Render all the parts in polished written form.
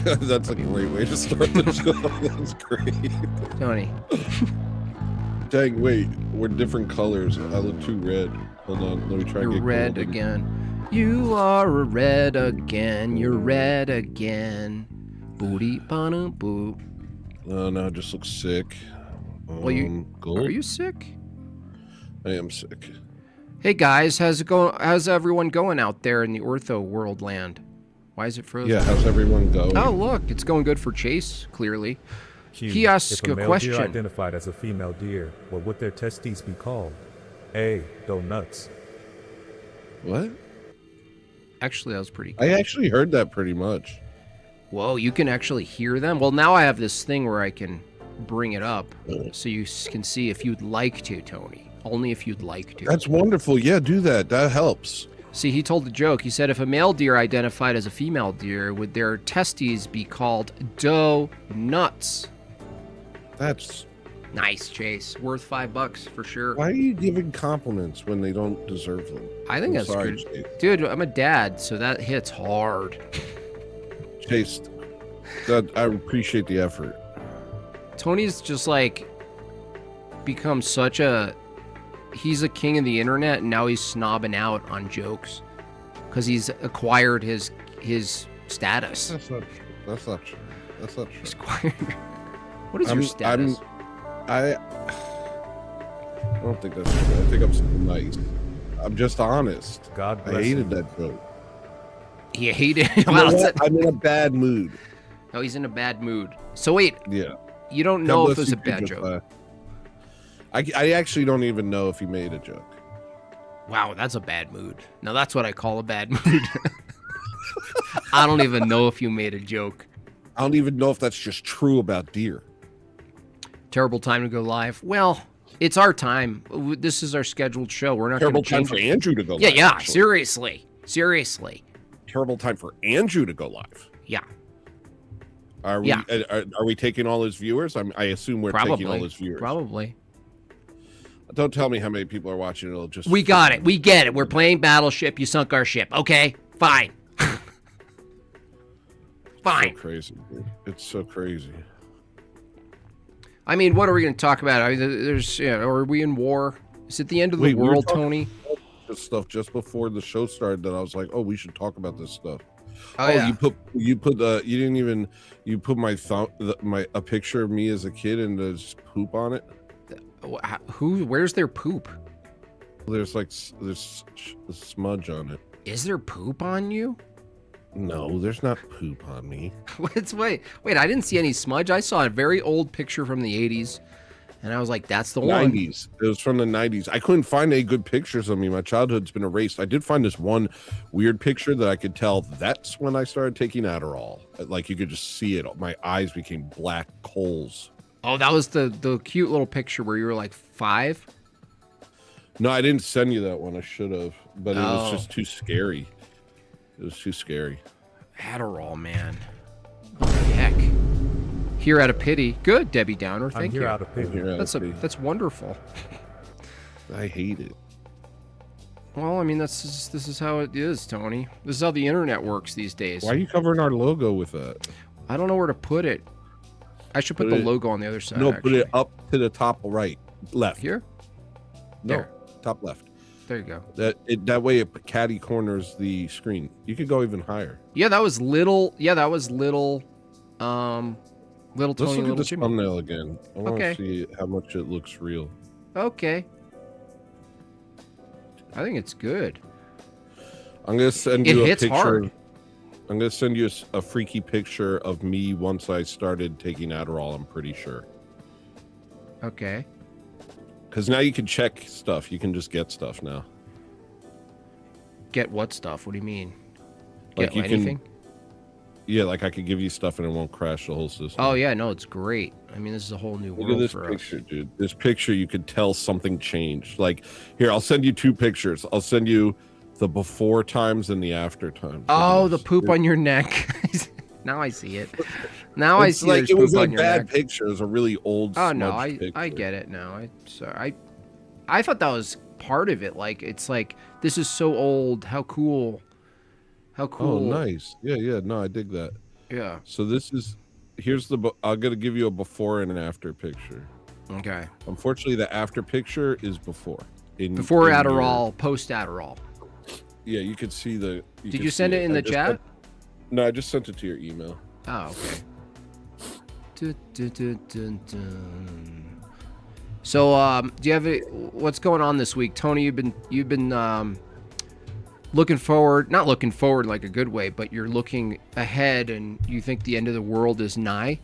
That's a great way to start the show. That's great. Tony. Dang, wait, we're different colors. I look too red. Hold on, let me try. You're red again. You are a red again. You're red again. Booty bana boo. No, I just look sick. Well, gold? Are you sick? I am sick. Hey guys, how's it going? How's everyone going out there in the ortho world land? Why is it frozen? Yeah, how's everyone going? Oh, look, it's going good for Chase, clearly. Q, He asks if a a male question. deer identified as a female deer, what would their testes be called? A. Donuts. What? Actually, that was pretty cool. I actually heard that pretty much. Whoa, you can actually hear them? Well, now I have this thing where I can bring it up so you can see if you'd like to, Tony. Only if you'd like to. That's wonderful. Yeah, do that. That helps. See, he told a joke. He said if a male deer identified as a female deer, would their testes be called donuts? That's nice, Chase. Worth $5 for sure. Why are you giving compliments when they don't deserve them? I think that's sorry, good. Chase. Dude, I'm a dad, so that hits hard. Chase, I appreciate the effort. Tony's just like become such a... He's a king of the internet, and now he's snobbing out on jokes because he's acquired his status. That's not true. That's not true. That's not true. He's acquired... What is your status? I don't think that's true. I think I'm so nice. I'm just honest. God bless I hated you. that joke. You hate it? You know what? I'm in a bad mood. Oh, he's in a bad mood. So wait, Yeah. you don't know if it was a bad joke. I actually don't even know if he made a joke. Wow, that's a bad mood. Now that's what I call a bad mood. I don't even know if you made a joke. I don't even know if that's just true about deer. Terrible time to go live. Well, it's our time. This is our scheduled show. We're not Terrible going to time change for it. Andrew to go live. Yeah, actually. seriously. Terrible time for Andrew to go live. Yeah. Are we? Yeah. Are we taking all his viewers? I assume we're taking all his viewers. Probably. Don't tell me how many people are watching. It'll just. We got it. We get it. We're playing Battleship. You sunk our ship. Okay, fine. Fine. So crazy. Dude. It's so crazy. I mean, what are we going to talk about? I mean, there's, are we in war? Is it the end of the world, Tony? This stuff just before the show started that I was like, oh, we should talk about this stuff. Oh, yeah. you put a picture of me as a kid and there's poop on it. Where's their poop? There's a smudge on it. Is there poop on you? No, there's not poop on me. Wait, I didn't see any smudge. I saw a very old picture from the 80s, and I was like, that's the one. 90s. It was from the 90s. I couldn't find any good pictures of me. My childhood's been erased. I did find this one weird picture that I could tell that's when I started taking Adderall. Like, you could just see it. My eyes became black coals. Oh, that was the cute little picture where you were like 5? No, I didn't send you that one. I should have, but it was just too scary. It was too scary. Adderall, man. What the heck? Here out of pity. Good, Debbie Downer. Thank you. Out of pity. That's wonderful. I hate it. Well, I mean, this is how it is, Tony. This is how the internet works these days. Why are you covering our logo with that? I don't know where to put it. I should put the logo on the other side. No, actually. put it up to the top right, left. Here? No, There. top left. There you go. That way it catty corners the screen. You could go even higher. Yeah, that was little. Yeah, that was little. Little Let's Tony, look little at this Jimmy. thumbnail again. I want Okay. to see how much it looks real. Okay. I think it's good. I'm gonna send It you a hits picture. hard. I'm gonna send you a freaky picture of me once I started taking Adderall. I'm pretty sure. Okay. Because now you can check stuff. You can just get stuff now. Get what stuff? What do you mean? Like Get you anything? can. Yeah, like I could give you stuff and it won't crash the whole system. Oh yeah, no, it's great. I mean, this is a whole new Look at world this for picture, us. dude. This picture, you could tell something changed. Like, here, I'll send you 2 pictures. I'll send you the before times and the after times. Oh, the poop on your neck. Now I see it. Now I see like there's it was poop a on your bad neck. picture. It was a really old. Oh no, smudged I picture. get it now. I thought that was part of it. Like it's like this is so old. How cool. How cool. Oh, nice. Yeah. No, I dig that. Yeah. So this is here's the. I'm gonna give you a before and an after picture. Okay. Unfortunately, the after picture is before. Before in Adderall, post Adderall. Yeah, you could see the. Did you send it in the chat? No, I just sent it to your email. Oh, okay. Dun, dun, dun, dun, dun. So, do you have what's going on this week, Tony? You've been looking forward, not looking forward like a good way, but you're looking ahead, and you think the end of the world is nigh.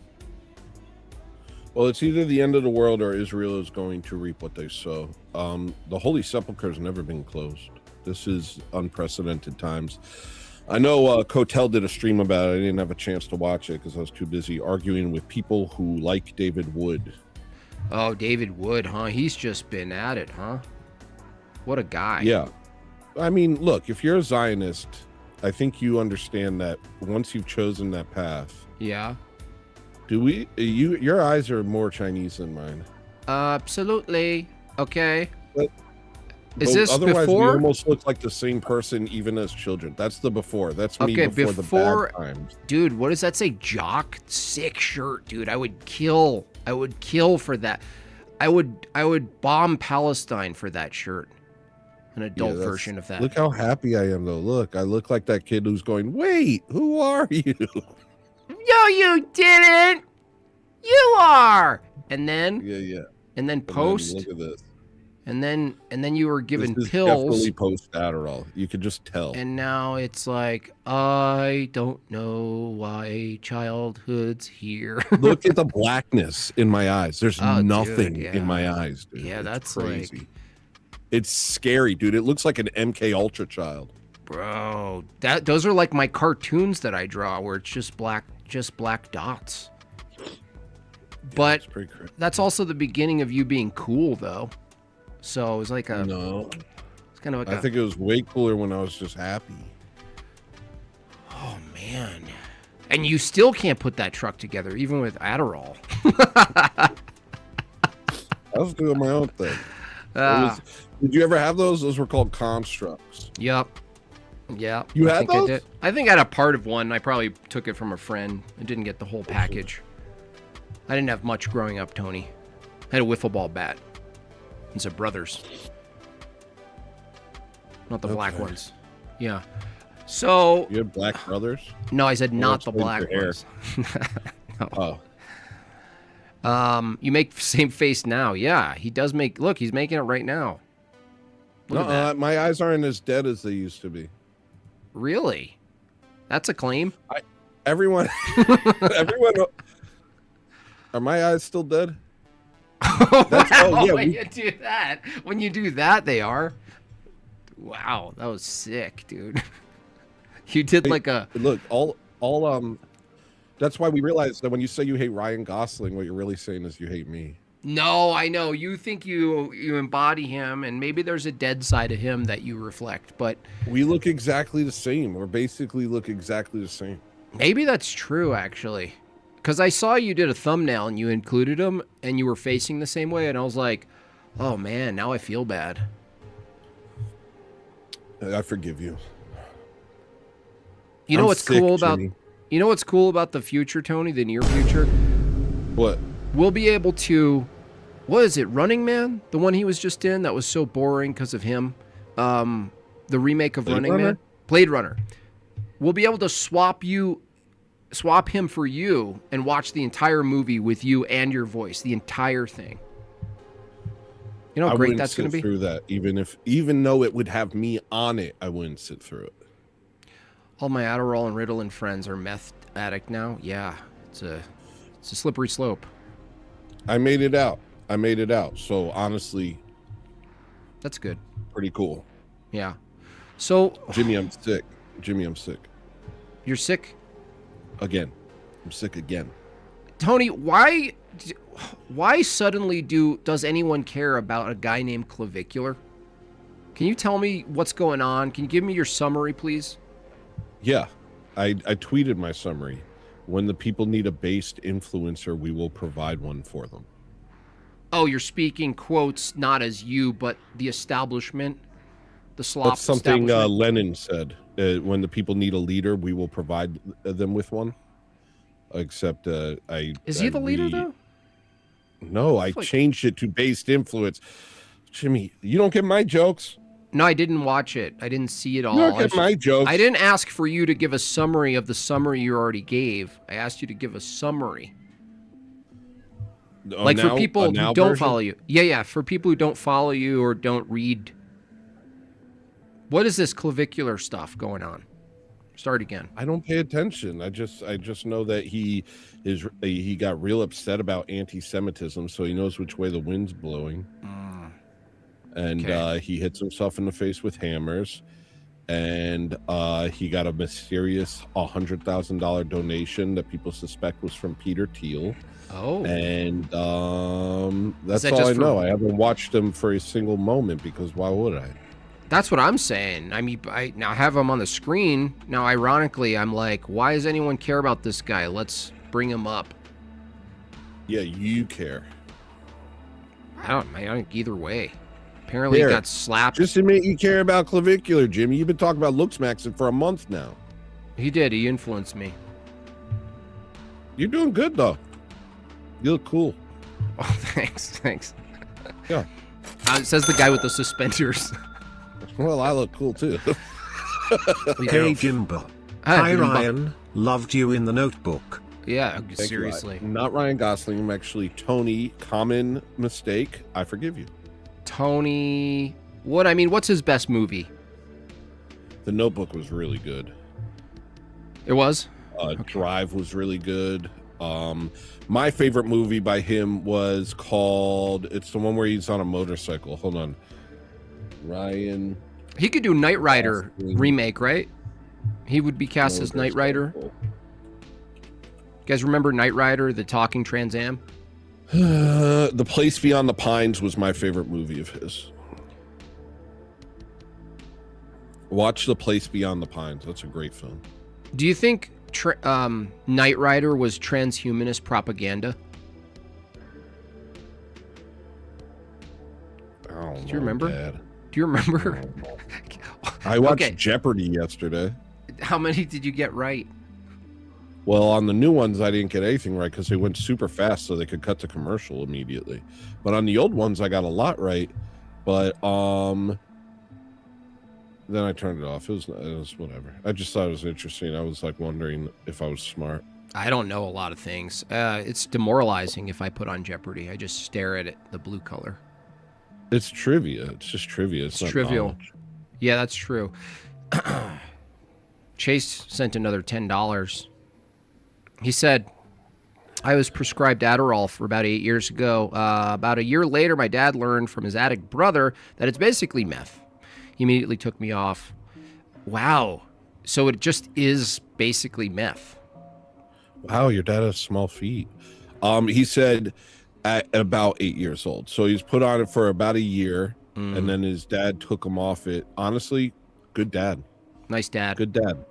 Well, it's either the end of the world or Israel is going to reap what they sow. The Holy Sepulchre has never been closed. This is unprecedented times. I know Cotel did a stream about it. I didn't have a chance to watch it because I was too busy arguing with people who like David Wood. Oh, David Wood, huh? He's just been at it, huh? What a guy. Yeah. I mean, look, if you're a Zionist, I think you understand that once you've chosen that path. Yeah. Your eyes are more Chinese than mine. Absolutely. Okay. But Is this otherwise before? we almost look like the same person even as children. That's the before. That's me Okay, before the bad times. Dude, what does that say? Jock? Sick shirt, dude. I would kill for that. I would bomb Palestine for that shirt. An adult version of that. Look how happy I am though. Look, I look like that kid who's going, "Wait, who are you?" No, you didn't. You are. And then Yeah. And then post. Look at this. And then you were given This is pills. definitely post Adderall. You could just tell. And now it's like, I don't know why childhood's here. Look at the blackness in my eyes. There's nothing dude, yeah. in my eyes, dude. Yeah, It's that's crazy. like, It's scary, dude. It looks like an MK Ultra child. bro. Those are like my cartoons that I draw, where it's just black dots. But It's pretty crazy. that's also the beginning of you being cool, though. So it was like No. it's kind of like I think it was way cooler when I was just happy. oh man. And you still can't put that truck together, even with Adderall. I was doing my own thing. Ah. Did you ever have those? Those were called constructs. Yep. Yeah. You had think those? I did. I think I had a part of one. I probably took it from a friend. I didn't get the whole package. I didn't have much growing up, Tony. I had a wiffle ball bat. And some brothers. Not the black ones. Yeah. So. You had black brothers? No, I said Well, not the explains black your hair. ones. Oh. You make the same face now. Yeah, he does make. Look, he's making it right now. Look at that. My eyes aren't as dead as they used to be. Really? That's a claim. Everyone. Are my eyes still dead? When you do that, they are. Wow, that was sick, dude. You did like a Look, that's why we realized that when you say you hate Ryan Gosling, what you're really saying is you hate me. No, I know. You think you embody him, and maybe there's a dead side of him that you reflect, but We look exactly the same. Or basically look exactly the same. maybe that's true, actually. Because I saw you did a thumbnail and you included him, and you were facing the same way, and I was like, oh man, now I feel bad. I forgive you. You know I'm what's sick, cool about Jimmy. you know what's cool about the future, Tony, the near future? What? We'll be able to, what is it, Running Man? The one he was just in that was so boring because of him. The remake of Blade Running Runner? Man. Blade Runner. We'll be able to swap him for you and watch the entire movie with you and your voice, the entire thing. You know how great that's going to be? Through that, even though it would have me on it, I wouldn't sit through it. All my Adderall and Ritalin friends are meth addict now. Yeah, it's a slippery slope. I made it out. So honestly, That's good. pretty cool. Yeah. So Jimmy, I'm sick. you're sick? Again. I'm sick again. Tony, why suddenly does anyone care about a guy named Clavicular? Can you tell me what's going on? Can you give me your summary, please? Yeah. I tweeted my summary. When the people need a based influencer, we will provide one for them. Oh, you're speaking quotes not as you, but the establishment, the slop That's something establishment. Lenin said. When the people need a leader, we will provide them with one. except Is he the leader though? No, I changed it to based influence. Jimmy, you don't get my jokes. No, I didn't watch it. I didn't see it all. You don't get my jokes. I didn't ask for you to give a summary of the summary you already gave. I asked you to give a summary. Like for people who don't follow you. Yeah, for people who don't follow you or don't read. What is this clavicular stuff going on? Start again. I don't pay attention. I just know that he got real upset about anti-Semitism, so he knows which way the wind's blowing. And Okay. he hits himself in the face with hammers, and he got a mysterious $100,000 donation that people suspect was from Peter Thiel. Oh. And that's all I know. I haven't watched him for a single moment because why would I? That's what I'm saying. I mean, I now have him on the screen. Now, ironically, I'm like, why does anyone care about this guy? Let's bring him up. Yeah, you care. I don't either way. Apparently, he got slapped. Just admit you care about clavicular, Jimmy. You've been talking about Looks Maxing for a month now. He did. He influenced me. You're doing good, though. You look cool. Oh, thanks. Yeah. It says the guy with the suspenders. Well, I look cool, too. Hey, Jimbo. Hi, Ryan. Loved you in The Notebook. Yeah, seriously. Not Ryan Gosling. I'm actually Tony. Common mistake. I forgive you. Tony. What's his best movie? The Notebook was really good. It was? Drive was really good. My favorite movie by him was called, it's the one where he's on a motorcycle. Hold on. Ryan. He could do Knight Rider remake, right? He would be cast as Knight Rider. You guys remember Knight Rider, the talking Trans Am? The Place Beyond the Pines was my favorite movie of his. Watch The Place Beyond the Pines. That's a great film. Do you think Knight Rider was transhumanist propaganda? Oh, do you remember? Dad. Do you remember? I watched Jeopardy yesterday. How many did you get right? Well, on the new ones, I didn't get anything right because they went super fast so they could cut to commercial immediately. But on the old ones, I got a lot right. But then I turned it off. It was whatever. I just thought it was interesting. I was like wondering if I was smart. I don't know a lot of things. It's demoralizing if I put on Jeopardy. I just stare at it, the blue color. It's trivia. It's just trivia. It's not trivial. knowledge. Yeah, that's true. Chase sent another $10. He said, I was prescribed Adderall for about 8 years ago. About a year later, my dad learned from his addict brother that it's basically meth. He immediately took me off. Wow. So it just is basically meth. Wow, your dad has small feet. He said at about 8 years old. So he's put on it for about a year, and then his dad took him off it. Honestly, good dad. Nice dad. Good dad.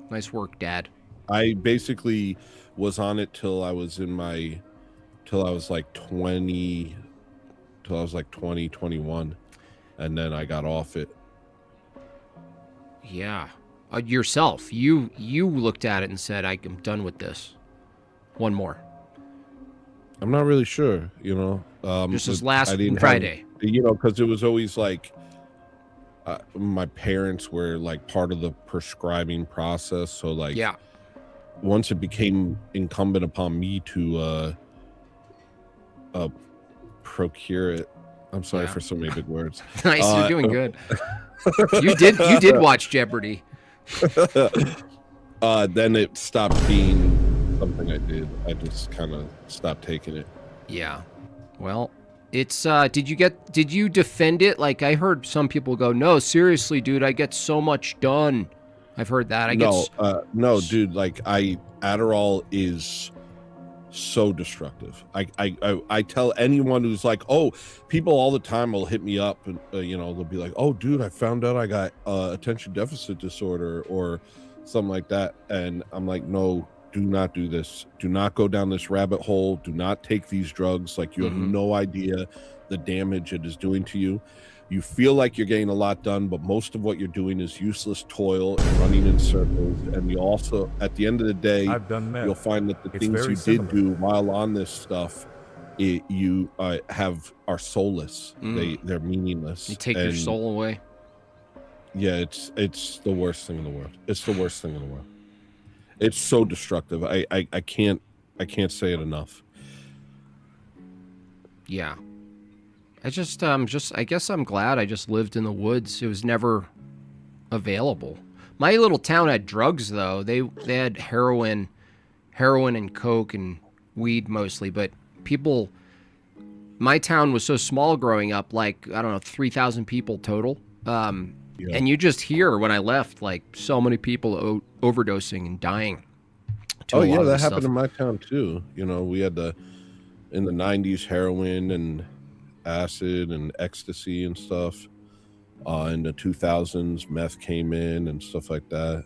Nice work, Dad. I basically was on it till I was like 20, 21, and then I got off it. Yeah. Yourself. You looked at it and said, I'm done with this. One more. I'm not really sure, Just as last Friday. Because it was always like my parents were like part of the prescribing process. So like, yeah. Once it became incumbent upon me to procure it. I'm sorry for so many big words. Nice, you're doing good. You did watch Jeopardy. Then it stopped being something I did. I just kind of stopped taking it. Yeah. Well, it's did you defend it? Like I heard some people go, "No, seriously, dude, I get so much done." I've heard that. No, dude, like Adderall is so destructive. I tell anyone who's like, oh, people all the time will hit me up and they'll be like, oh dude, I found out I got attention deficit disorder or something like that, and I'm like, no, do not do this. Do not go down this rabbit hole. Do not take these drugs. Like you have no idea the damage it is doing to you. You feel like you're getting a lot done, but most of what you're doing is useless toil and running in circles. And you also, at the end of the day, I've done meth. you'll find that the It's things very you similar. did do while on this stuff, you are soulless. They're meaningless. You take your soul away. Yeah, it's the worst thing in the world. It's the worst thing in the world. It's so destructive. I can't say it enough. Yeah. I guess I'm glad I just lived in the woods. It was never available. My little town had drugs though. They had heroin and coke and weed mostly, but my town was so small growing up, like, I don't know, 3,000 people total. And you just hear when I left, like, so many people overdosing and dying. Oh yeah, that happened in my town too. You know, we had in the 90s heroin and acid and ecstasy and stuff. In the 2000s, meth came in and stuff like that.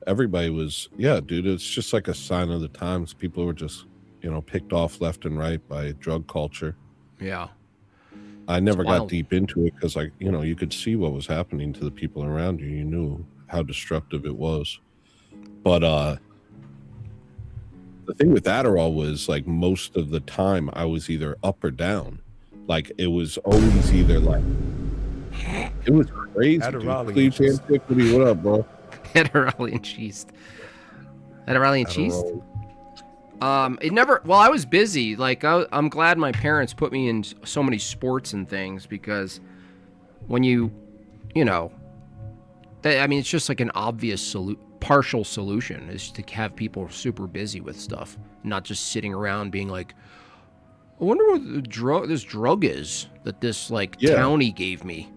Everybody was, yeah, dude, it's just like a sign of the times. People were just, picked off left and right by drug culture. Yeah. I never got deep into it because, you could see what was happening to the people around you. You knew how destructive it was. But the thing with Adderall was, like, most of the time I was either up or down. Like, it was always either like, it was crazy. Adderall Dude. Cleve Antiquity, what up, bro? Adderall and cheese. Adderall and cheese? I was busy. Like, I'm glad my parents put me in so many sports and things, because when it's just like an obvious partial solution is to have people super busy with stuff, not just sitting around being like, I wonder what this drug is that this townie gave me.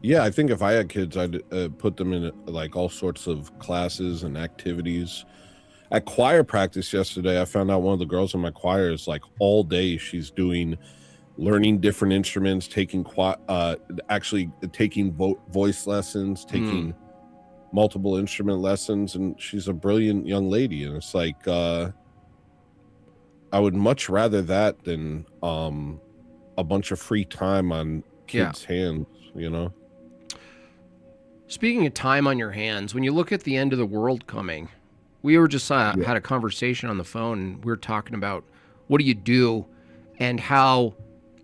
Yeah, I think if I had kids, I'd put them in like all sorts of classes and activities. At choir practice yesterday, I found out one of the girls in my choir is like all day she's learning different instruments, taking voice lessons, taking multiple instrument lessons, and she's a brilliant young lady. And it's like, I would much rather that than a bunch of free time on kids' hands, Speaking of time on your hands, when you look at the end of the world coming, we were just had a conversation on the phone, and we were talking about what do you do and how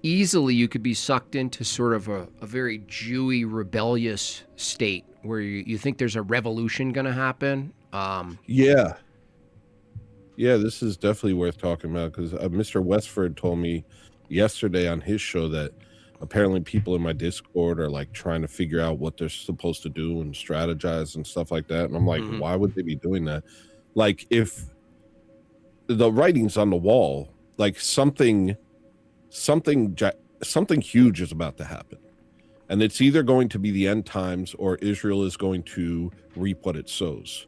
easily you could be sucked into sort of a very Jewy, rebellious state where you think there's a revolution going to happen. Yeah, this is definitely worth talking about, because Mr. Westford told me yesterday on his show that apparently people in my Discord are like trying to figure out what they're supposed to do and strategize and stuff like that. And I'm like, why would they be doing that? Like, if the writing's on the wall, like something huge is about to happen. And it's either going to be the end times or Israel is going to reap what it sows.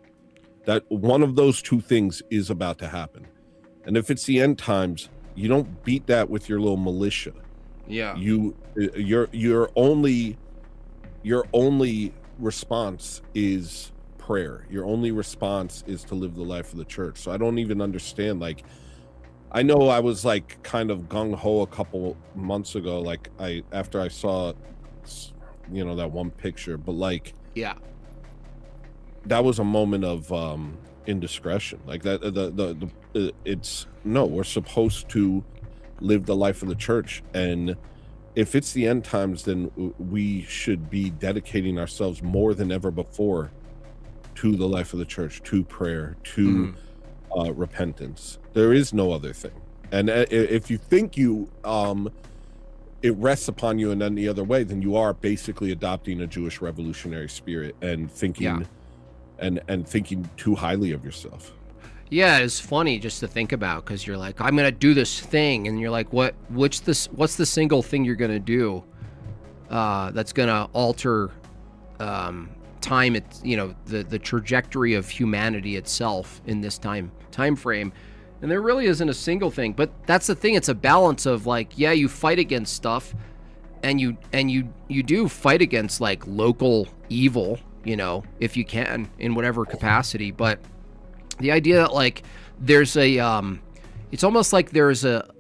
That one of those two things is about to happen. And if it's the end times, you don't beat that with your little militia. Yeah. Your only response is prayer. Your only response is to live the life of the church. So I don't even understand. Like, I know I was like kind of gung-ho a couple months ago, like after I saw that one picture, but like, yeah, that was a moment of indiscretion. Like that we're supposed to live the life of the church, and if it's the end times, then we should be dedicating ourselves more than ever before to the life of the church, to prayer, to repentance. There is no other thing. And if you think it rests upon you in any other way, then you are basically adopting a Jewish revolutionary spirit and thinking and thinking too highly of yourself. Yeah, it's funny just to think about, because you're like, I'm gonna do this thing, and you're like, what's the single thing you're gonna do that's gonna alter time, the trajectory of humanity itself in this time frame? And there really isn't a single thing. But that's the thing, it's a balance of like, yeah, you fight against stuff, and you do fight against like local evil, if you can, in whatever capacity. But the idea that like there's it's almost like there's a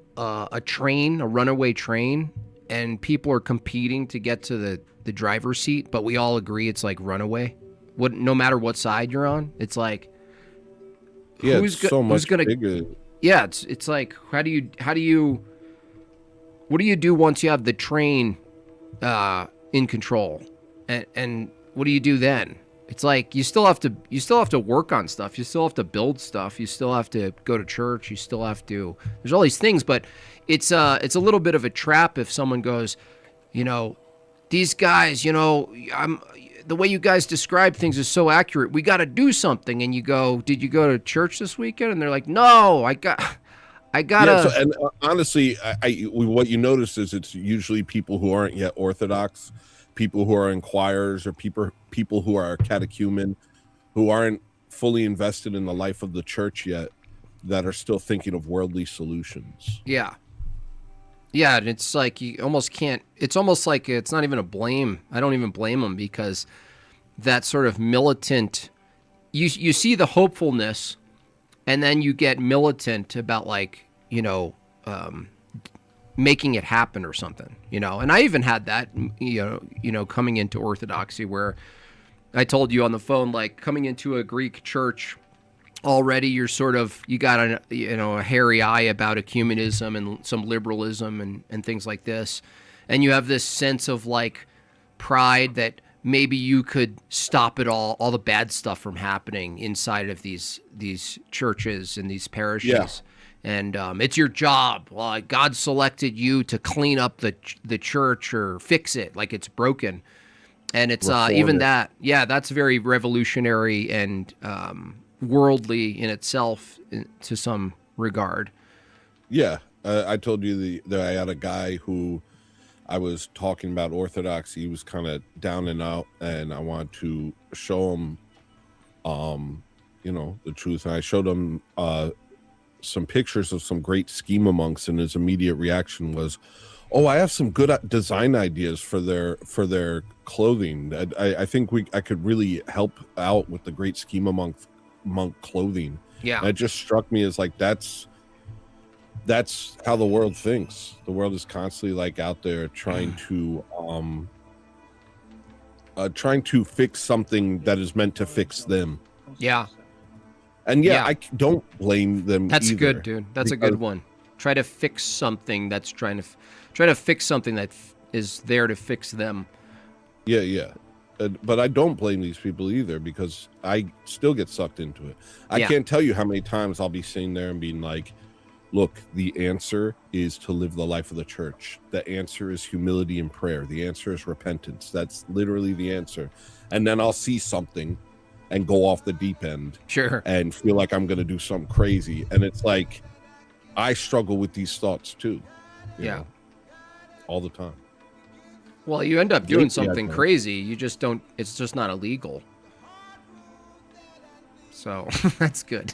train, a runaway train, and people are competing to get to the driver's seat, but we all agree it's like runaway. No matter what side you're on, it's like it's so much bigger. Yeah, it's like what do you do once you have the train in control, and what do you do then? It's like you still have to work on stuff. You still have to build stuff. You still have to go to church. You still have to. There's all these things, but it's a little bit of a trap if someone goes, these guys, the way you guys describe things is so accurate. We got to do something. And you go, did you go to church this weekend? And they're like, no, I gotta. Yeah, and honestly, what you notice is it's usually people who aren't yet Orthodox, people who are inquirers, or people who are catechumen, who aren't fully invested in the life of the church yet, that are still thinking of worldly solutions. Yeah. Yeah, and it's like you almost can't. It's almost like it's not even a blame. I don't even blame them, because that sort of militant. You see the hopefulness, and then you get militant about making it happen or something, And I even had that, coming into Orthodoxy, where I told you on the phone, like coming into a Greek church. Already you got a hairy eye about ecumenism and some liberalism and things like this. And you have this sense of like pride that maybe you could stop it all the bad stuff from happening inside of these churches and these parishes. Yeah. And it's your job. Well, God selected you to clean up the church or fix it like it's broken. And it's even that. Yeah, that's very revolutionary and worldly in itself to some regard. Yeah, I told you that I had a guy who I was talking about Orthodoxy. He was kind of down and out, and I wanted to show him the truth. And I showed him some pictures of some great schema monks, and his immediate reaction was, oh, I have some good design ideas for their clothing. I think I could really help out with the great schema monk clothing. Yeah. And it just struck me as like that's how the world thinks. The world is constantly like out there trying to fix something that is meant to fix them. Yeah. And I don't blame them. That's either, good, dude. That's a good one. Try to fix something that's trying to fix something that is there to fix them. Yeah. But I don't blame these people either, because I still get sucked into it. I can't tell you how many times I'll be sitting there and being like, look, the answer is to live the life of the church. The answer is humility and prayer. The answer is repentance. That's literally the answer. And then I'll see something and go off the deep end. Sure. And feel like I'm going to do something crazy. And it's like, I struggle with these thoughts too. You know, all the time. Well, you end up doing something crazy. You just don't. It's just not illegal. So that's good.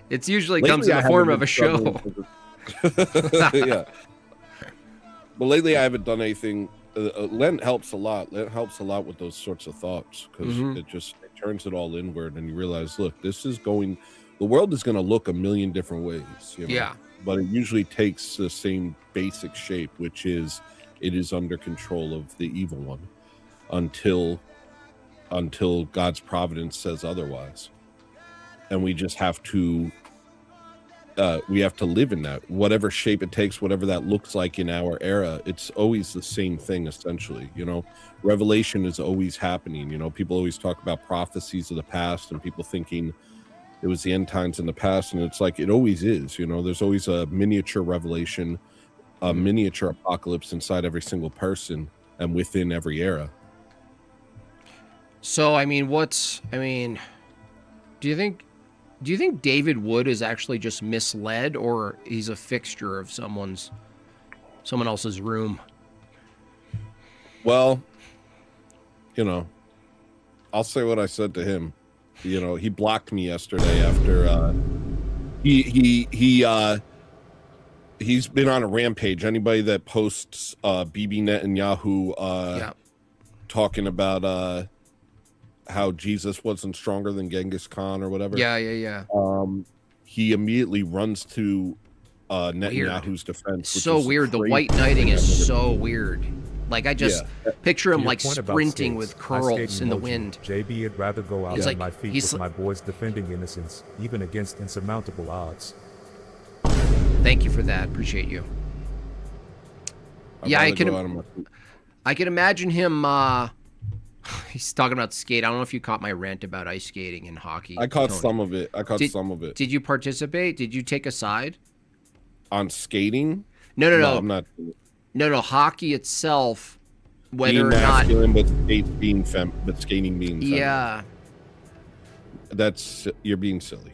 It's usually comes in the form of a show. Yeah. But lately, I haven't done anything. Lent helps a lot. Lent helps a lot with those sorts of thoughts, because it turns it all inward, and you realize, look, the world is going to look a million different ways. Yeah. But it usually takes the same basic shape, which is it is under control of the evil one until God's providence says otherwise. And we just have to live in that, whatever shape it takes, whatever that looks like in our era. It's always the same thing, essentially. Revelation is always happening. People always talk about prophecies of the past and people thinking it was the end times in the past, and it's like it always is. There's always a miniature revelation, a miniature apocalypse inside every single person and within every era. So, do you think David Wood is actually just misled, or he's a fixture of someone else's room? Well, I'll say what I said to him. He blocked me yesterday after he's been on a rampage. Anybody that posts Bibi Netanyahu talking about how Jesus wasn't stronger than Genghis Khan or whatever. Yeah. He immediately runs to Netanyahu's defense. Which So is weird. The crazy white knighting thing I've is never- so weird. Like I just picture him To your like point about sprinting skates, with I curls skate in the emoji. wind. JB would rather go out He's on like- my feet he's with like- my boys defending innocence, even against insurmountable odds. Thank you for that. Appreciate you. I'd Yeah, I rather can. go out on my feet. I can imagine him. He's talking about skate. I don't know if you caught my rant about ice skating and hockey. I caught Tony. some of it. I caught some of it. Did you participate? Did you take a side? On skating? No. I'm not. No. Hockey itself, whether Being or not. masculine, but skating being feminine. Yeah, You're being silly.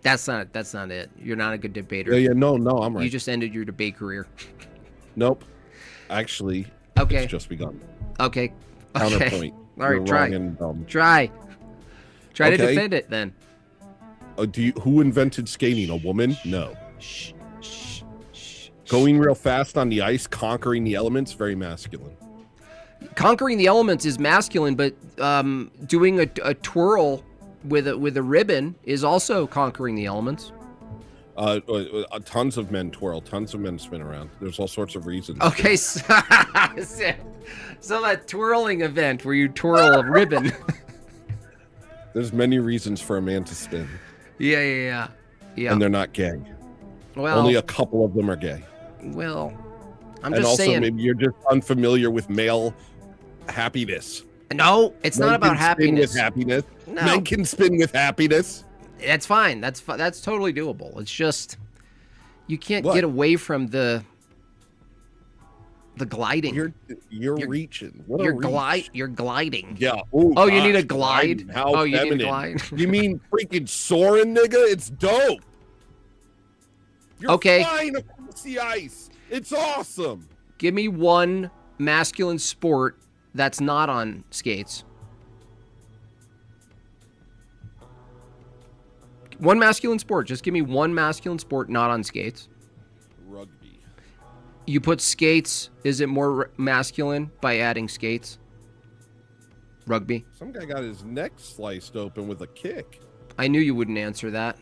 that's not it. You're not a good debater. No, I'm right. You just ended your debate career. Nope. Actually, Okay. it's just begun. Okay. Counterpoint. All right, You're try. wrong and dumb. Try to Okay. defend it then. Who invented skating? A woman? No. Shh. Going real fast on the ice, conquering the elements, very masculine. Conquering the elements is masculine, but doing a twirl with a ribbon is also conquering the elements. Tons of men twirl, tons of men spin around. There's all sorts of reasons. Okay, so that twirling event where you twirl a ribbon. There's many reasons for a man to spin, Yeah. and they're not gay. Well, Only a couple of them are gay. well, I'm And just also, saying. maybe you're just unfamiliar with male happiness. No, it's not about happiness. With happiness. No. Men can spin with happiness. That's fine. That's totally doable. It's just you can't What? get away from the gliding. You're reaching. What a You're reach. you're gliding. Yeah. Oh, you need a gosh, glide? gliding. How Oh, you need a feminine. glide? You mean freaking soaring, nigga? It's dope. You're Okay. flying across the ice. It's awesome. Give me one masculine sport that's not on skates. One masculine sport. Just give me one masculine sport not on skates. Rugby. You put skates. Is it more masculine by adding skates? Rugby. Some guy got his neck sliced open with a kick. I knew you wouldn't answer that.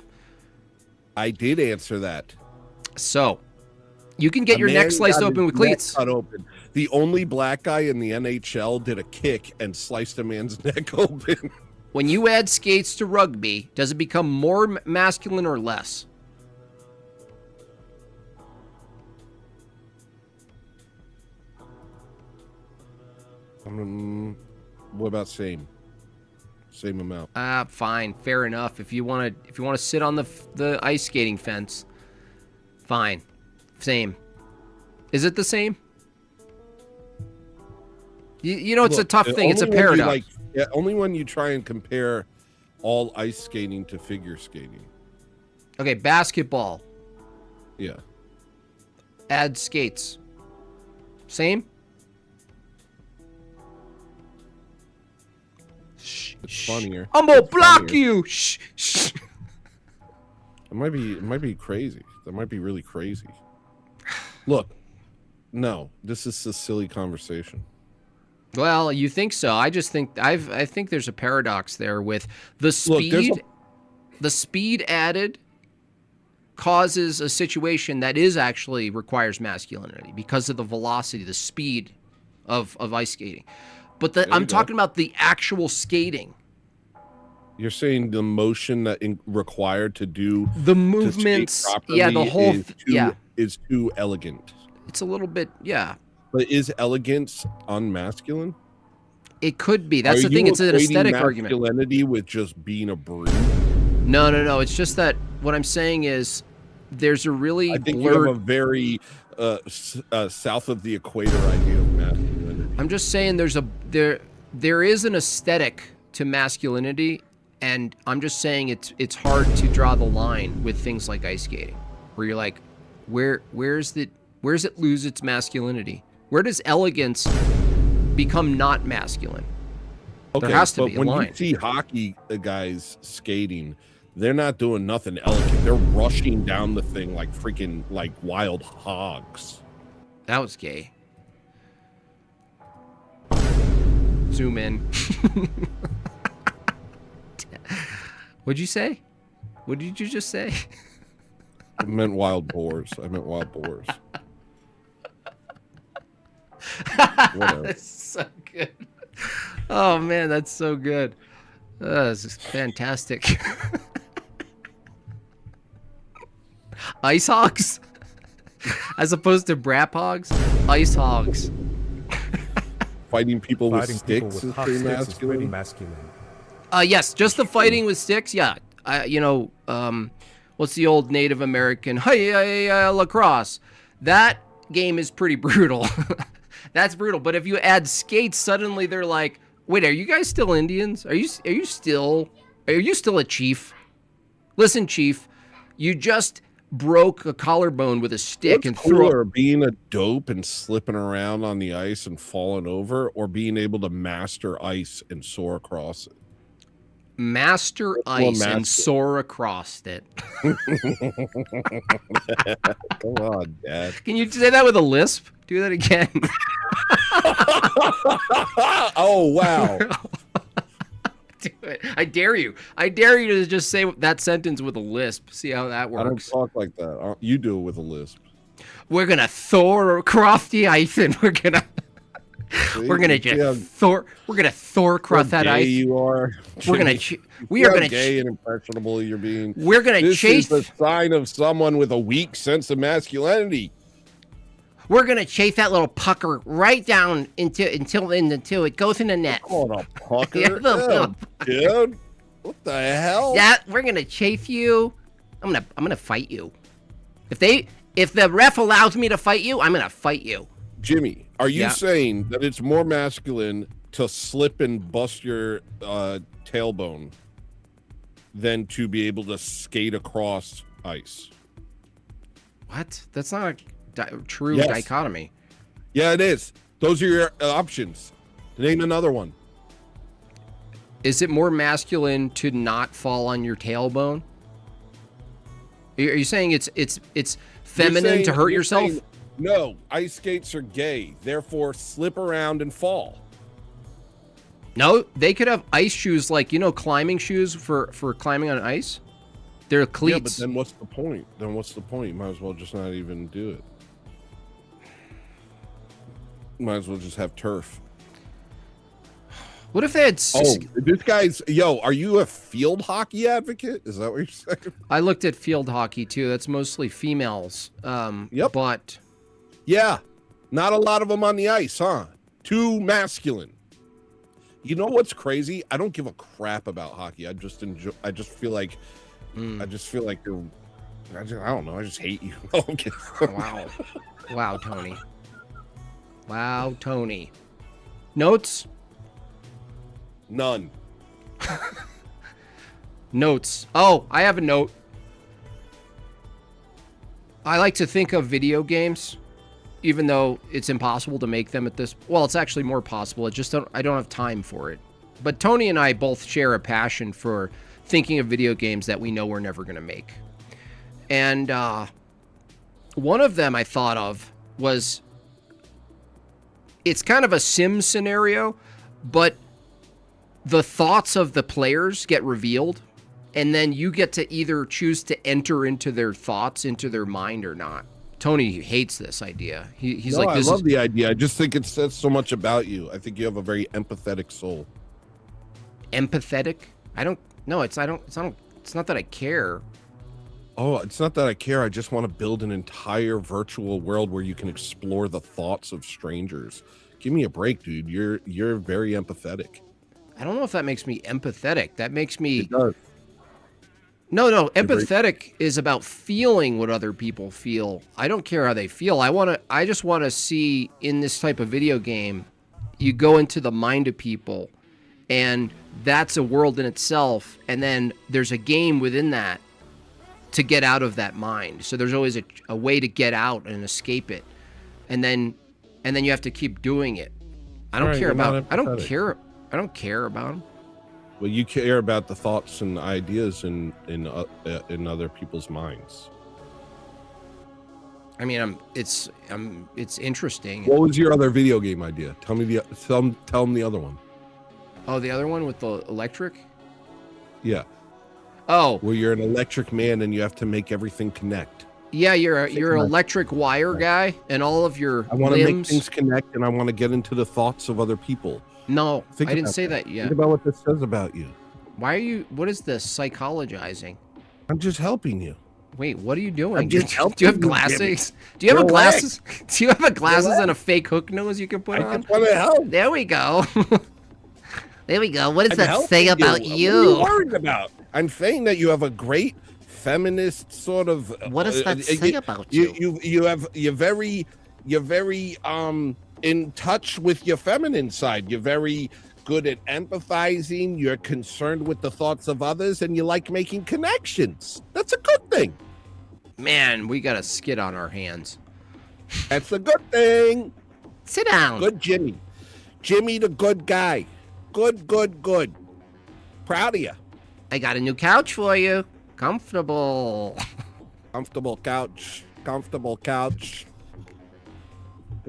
I did answer that. So, you can get A your neck man sliced got open his with cleats. neck cut open. The only black guy in the NHL did a kick and sliced a man's neck open. When you add skates to rugby, does it become more masculine or less? What about same? Same amount. Fine, fair enough. If you want to sit on the ice skating fence, fine, same. Is it the same? You know, it's Look, a tough thing. It's a only when you, paradox. only when you try and compare all ice skating to figure skating. Okay, basketball. Yeah. Add skates. Same. It's funnier. I'm gonna It's block funnier. you. Shh, shh. It might be crazy. That might be really crazy. Look, no, this is a silly conversation. Well, you think so? I just think I think there's a paradox there with the speed. Look, the speed added causes a situation that is actually requires masculinity because of the velocity, the speed of ice skating. But I'm talking about the actual skating. You're saying the motion that required to do The to skate movements, properly yeah, the whole, is too elegant. It's a little bit, yeah. But is elegance unmasculine? It could be. That's Are the thing. you It's an equating aesthetic argument. Masculinity with just being a brute. No. It's just that what I'm saying is there's a really I think blurred. you have a very south of the equator idea of masculinity. I'm just saying there is an aesthetic to masculinity, and I'm just saying it's hard to draw the line with things like ice skating, where you're like, where's it lose its masculinity? Where does elegance become not masculine? Okay, there has to but be a when line. you see hockey guys skating, they're not doing nothing elegant. They're rushing down the thing like freaking like wild hogs. That was gay. Zoom in. What'd you say? What did you just say? I meant wild boars. Whatever. That's so good. Oh man, that's so good. This is fantastic. Ice hogs, as opposed to brap hogs. Ice hogs. Fighting people with Fighting people sticks with is hot pretty sticks is pretty masculine. masculine. Yes, just the fighting with sticks. Yeah, what's the old Native American? Hey, lacrosse. That game is pretty brutal. That's brutal. But if you add skates, suddenly they're like, wait, are you guys still Indians? Are you still a chief? Listen, chief, you just broke a collarbone with a stick and threw Or being a dope and slipping around on the ice and falling over, or being able to master ice and soar across it. Master ice and soar across it. Come on, Dad. Can you say that with a lisp? Do that again. Oh, wow. Do it. I dare you. I dare you to just say that sentence with a lisp. See how that works. I don't talk like that. You do it with a lisp. We're gonna Thor across the ice, and we're gonna Thor across that ice. You are. We're gonna gay and impressionable you're being. We're gonna chase. This is the sign of someone with a weak sense of masculinity. We're gonna chase that little pucker right down until it goes in the net. Called a pucker, Yeah, dude. What the hell? Yeah, we're gonna chase you. I'm gonna fight you. If the ref allows me to fight you, I'm gonna fight you. Jimmy, are you saying that it's more masculine to slip and bust your tailbone than to be able to skate across ice? What? That's not a true dichotomy. Yeah, it is. Those are your options. Name another one. Is it more masculine to not fall on your tailbone? Are you saying it's feminine to hurt yourself? No, ice skates are gay. Therefore, slip around and fall. No, they could have ice shoes, like, climbing shoes for climbing on ice. They're cleats. Yeah, but then what's the point? You might as well just not even do it. Might as well just have turf. What if they had... this guy's... Yo, are you a field hockey advocate? Is that what you're saying? I looked at field hockey, too. That's mostly females. Yep. But... Yeah. Not a lot of them on the ice, huh? Too masculine. You know what's crazy? I don't give a crap about hockey. I just feel like... I don't know. I just hate you. Wow. Wow, Tony. Wow, Tony. Notes? None. Notes. Oh, I have a note. I like to think of video games, even though it's impossible to make them at this... Well, it's actually more possible. I don't have time for it. But Tony and I both share a passion for thinking of video games that we know we're never going to make. And one of them I thought of was... It's kind of a sim scenario, but the thoughts of the players get revealed, and then you get to either choose to enter into their thoughts, into their mind, or not. Tony hates this idea. He's like, I love the idea. I just think it says so much about you. I think you have a very empathetic soul. Empathetic? It's not that I care. Oh, it's not that I care. I just want to build an entire virtual world where you can explore the thoughts of strangers. Give me a break, dude. You're very empathetic. I don't know if that makes me empathetic. That makes me... It does. No. Empathetic is about feeling what other people feel. I don't care how they feel. I just want to see in this type of video game, you go into the mind of people, and that's a world in itself. And then there's a game within that to get out of that mind. So there's always a way to get out and escape it. And then you have to keep doing it. I don't care about them. Well, you care about the thoughts and ideas in other people's minds. I mean, it's interesting. What was your other video game idea? Tell them the other one. Oh, the other one with the electric? Yeah. Oh. Where you're an electric man and you have to make everything connect. Yeah, you're electric wire guy, and all of your I want to make limbs. things connect, and I want to get into the thoughts of other people. No, Think I didn't about say that yet. Think about what this says about you. Why are you? What is this psychologizing? I'm just helping you. Wait, what are you doing? I'm just Do you have helping you, glasses? Do you have a glasses? Do you have a glasses and a fake hook nose you can put on? I just want to help. There we go. There we go. What does I'm that say helping about What are you? you worried about? I'm saying that you have a great feminist sort of. What does that say about you? You're very in touch with your feminine side. You're very good at empathizing. You're concerned with the thoughts of others, and you like making connections. That's a good thing. Man, we got a skid on our hands. That's a good thing. Sit down. Good Jimmy. Jimmy the good guy. Good. Proud of you. I got a new couch for you. Comfortable. Comfortable couch. What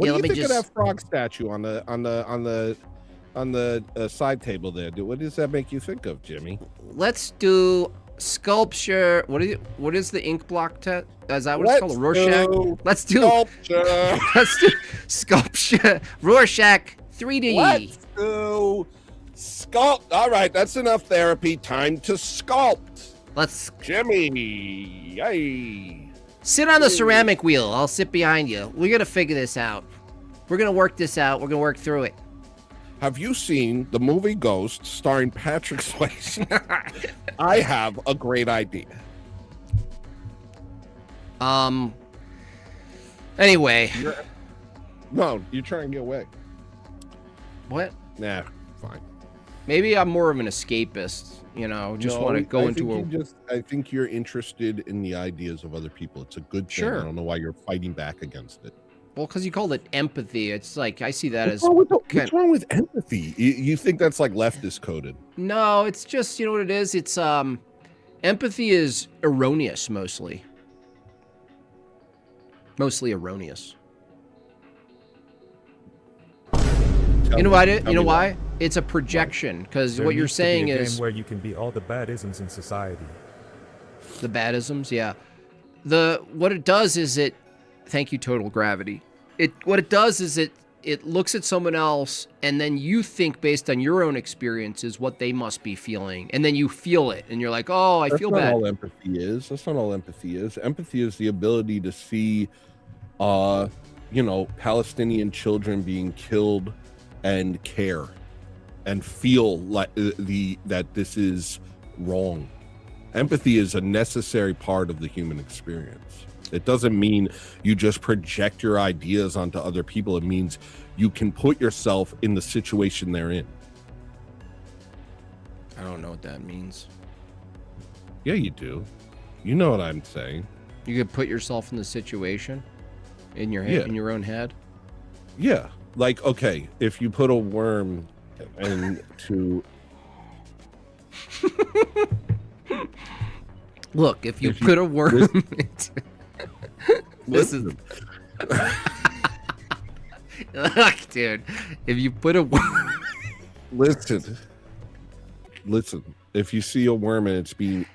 Yeah, do you let me think of just- that frog statue on the side table there? What does that make you think of, Jimmy? Let's do sculpture. What is the ink block test? Is that what it's called? Rorschach? Let's do sculpture. Let's do sculpture. Rorschach 3D. Let's do sculpt. All right, that's enough therapy. Time to sculpt. Let's Jimmy, yay. sit on the ceramic wheel. I'll sit behind you. We're gonna figure this out. We're gonna work this out. We're gonna work through it. Have you seen the movie Ghost starring Patrick Swayze? I have a great idea. Anyway. No, you're trying to get away. What? Nah, fine. Maybe I'm more of an escapist, just want to go into a... I think you're interested in the ideas of other people. It's a good thing. Sure. I don't know why you're fighting back against it. Well, because you called it empathy. It's like, I see that What's as... what's wrong with empathy? You think that's like leftist coded? No, it's just, you know what it is? It's, empathy is erroneous, mostly. Mostly erroneous. You know why? It's a projection, because There what you're needs to be saying a game is... where you can be all the badisms in society. The badisms, yeah. What it does is it... Thank you, Total Gravity. What it does is it looks at someone else, and then you think based on your own experiences what they must be feeling, and then you feel it, and you're like, oh, I feel bad. That's not all empathy is. That's not all empathy is. Empathy is the ability to see, Palestinian children being killed and care and feel like that this is wrong. Empathy is a necessary part of the human experience. It doesn't mean you just project your ideas onto other people. It means you can put yourself in the situation they're in. I don't know what that means. Yeah, you do. You know what I'm saying. You could put yourself in the situation in your head, in your own head. Yeah. Like, okay, if you put a worm into... Look, if you put a worm into... Listen. Look, dude, if you put a worm... Listen. If you see a worm and it's being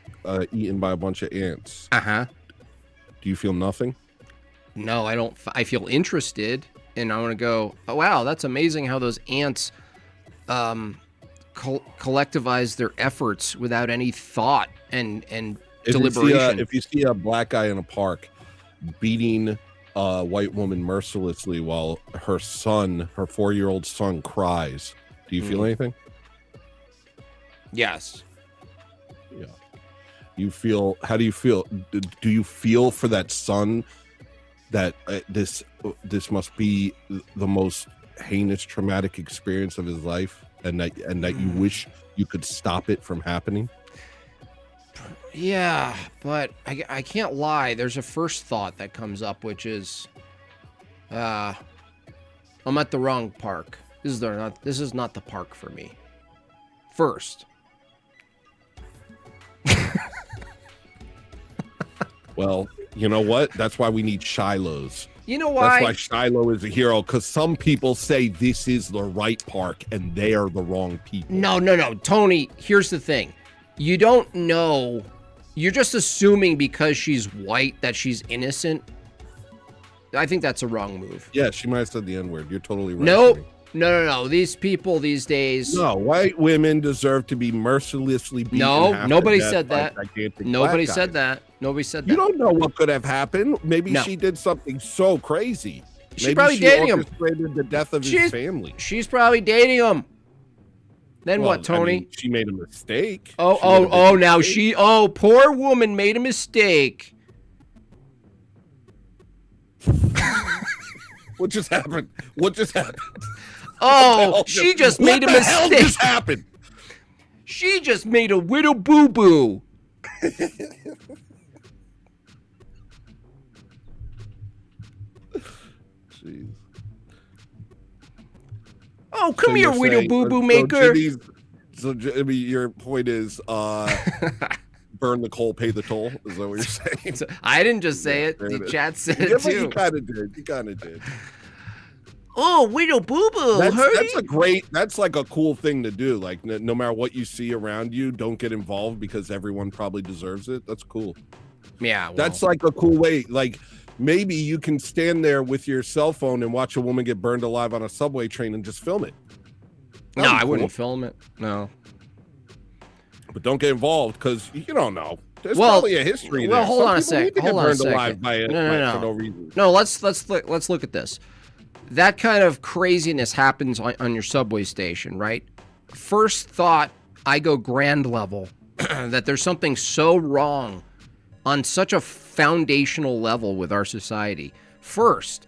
eaten by a bunch of ants, Uh-huh. do you feel nothing? No, I don't. I feel interested, and I want to go, oh, wow, that's amazing how those ants collectivize their efforts without any thought and deliberation. If you see a black guy in a park beating a white woman mercilessly while her 4-year-old son cries, do you feel anything? Yes. Yeah. How do you feel? Do you feel for that son that this must be the most heinous traumatic experience of his life, and that you wish you could stop it from happening? Yeah, but I can't lie. There's a first thought that comes up, which is, I'm at the wrong park. This is not the park for me. First. Well, you know what? That's why we need Shilohs. You know why? That's why Shiloh is a hero, because some people say this is the right park and they are the wrong people. No. Tony, here's the thing. You don't know you're just assuming because she's white that she's innocent. I think that's a wrong move. Yeah, she might have said the N-word. You're totally right. Nope. No. These people these days. No, white women deserve to be mercilessly beaten. No, nobody said that. Nobody said that. Nobody said that. You don't know what could have happened. Maybe she did something so crazy. She's probably dating him. Orchestrated the death of his family. She's probably dating him. Then what, Tony? I mean, she made a mistake. Poor woman made a mistake. What just happened? Oh, she just made a mistake. What the hell just happened? She just made a widow boo-boo. Jeez. Oh, come here, widow boo-boo maker. So Jimmy, your point is burn the coal, pay the toll? Is that what you're saying? I didn't just say it. The chat said it too. You kind of did. Oh, widow boo-boo. That's like a cool thing to do. Like no matter what you see around you, don't get involved because everyone probably deserves it. That's cool. Yeah. Well, that's like a cool way. Like maybe you can stand there with your cell phone and watch a woman get burned alive on a subway train and just film it. No, I wouldn't film it. No. But don't get involved because you don't know. There's probably a history there. Well, hold on a sec. For no reason. No, let's look at this. That kind of craziness happens on your subway station, right? First thought, I go grand level that there's something so wrong on such a foundational level with our society. First,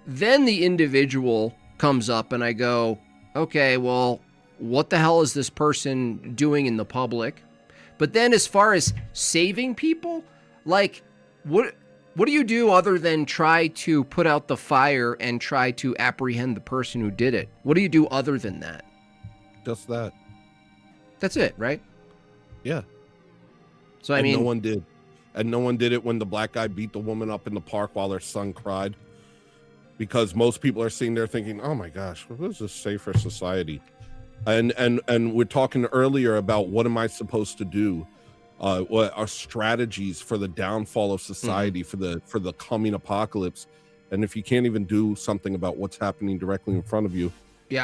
then the individual comes up and I go, okay, well, what the hell is this person doing in the public? But then as far as saving people, like what do you do other than try to put out the fire and try to apprehend the person who did it? What do you do other than that? Just that. That's it, right? Yeah. So I mean, no one did. And no one did it when the black guy beat the woman up in the park while their son cried. Because most people are sitting there thinking, oh my gosh, what is this safer society? And we're talking earlier about what am I supposed to do? What are strategies for the downfall of society, for the coming apocalypse? And if you can't even do something about what's happening directly in front of you,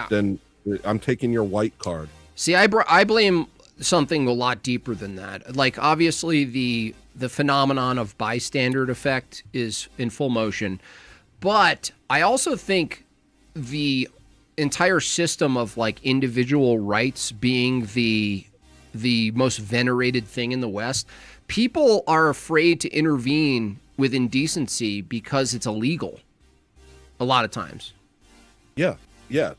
then I'm taking your white card. See, I blame something a lot deeper than that. Like obviously the phenomenon of bystander effect is in full motion, but I also think the entire system of like individual rights being the most venerated thing in the West, people are afraid to intervene with indecency because it's illegal a lot of times. Yeah.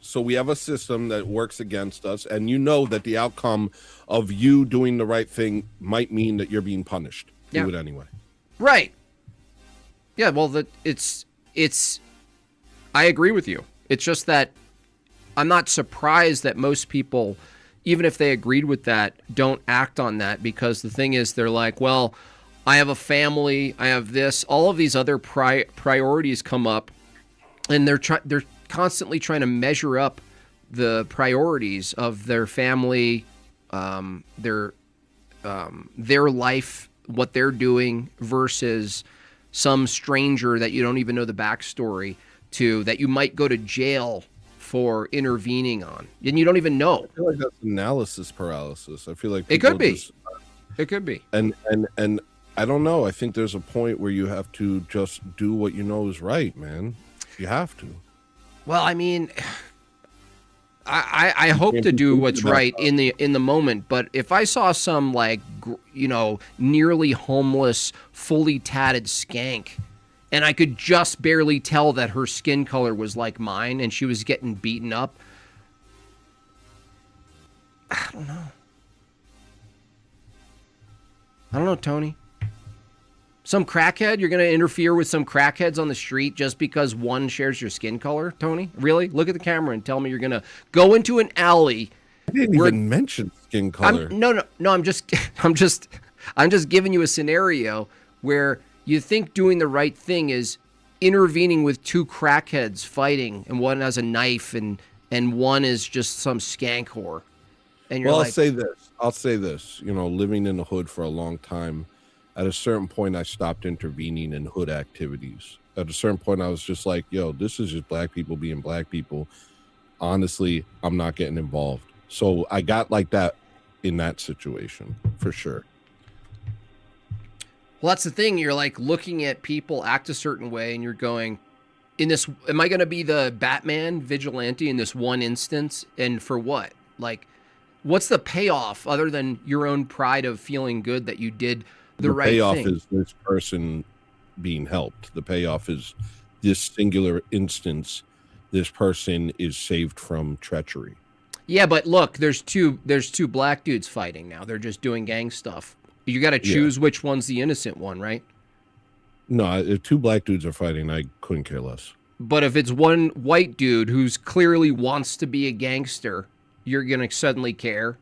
So we have a system that works against us, and you know that the outcome of you doing the right thing might mean that you're being punished. Do it anyway. Right. Yeah, well, I agree with you. It's just that I'm not surprised that most people, even if they agreed with that, don't act on that, because the thing is they're like, well, I have a family, I have this, all of these other priorities come up, and they're constantly trying to measure up the priorities of their family, their life, what they're doing versus some stranger that you don't even know the backstory to, that you might go to jail for intervening on, and you don't even know. I feel like that's analysis paralysis. I feel like it could be. It could be. And I don't know. I think there's a point where you have to just do what you know is right, man. You have to. Well, I mean, I hope to do what's right in the moment, but if I saw some nearly homeless, fully tatted skank, and I could just barely tell that her skin color was like mine and she was getting beaten up, I don't know, Tony. Some crackhead? You're going to interfere with some crackheads on the street just because one shares your skin color, Tony? Really? Look at the camera and tell me you're going to go into an alley. I didn't even mention skin color. No. I'm just giving you a scenario where you think doing the right thing is intervening with two crackheads fighting, and one has a knife and one is just some skank whore. And you're I'll say this. Living in the hood for a long time, At a certain point, I stopped intervening in hood activities. At a certain point, I was just like, yo, this is just black people being black people. Honestly, I'm not getting involved. So I got like that in that situation for sure. Well, that's the thing. You're like looking at people act a certain way and you're going, in this, am I going to be the Batman vigilante in this one instance? And for what? Like, what's the payoff other than your own pride of feeling good that you did the right thing? The payoff is this person being helped. The payoff is this singular instance. This person is saved from treachery. Yeah, but look, there's two black dudes fighting now. They're just doing gang stuff. You got to choose which one's the innocent one, right? No, if two black dudes are fighting, I couldn't care less. But if it's one white dude who's clearly wants to be a gangster, you're going to suddenly care?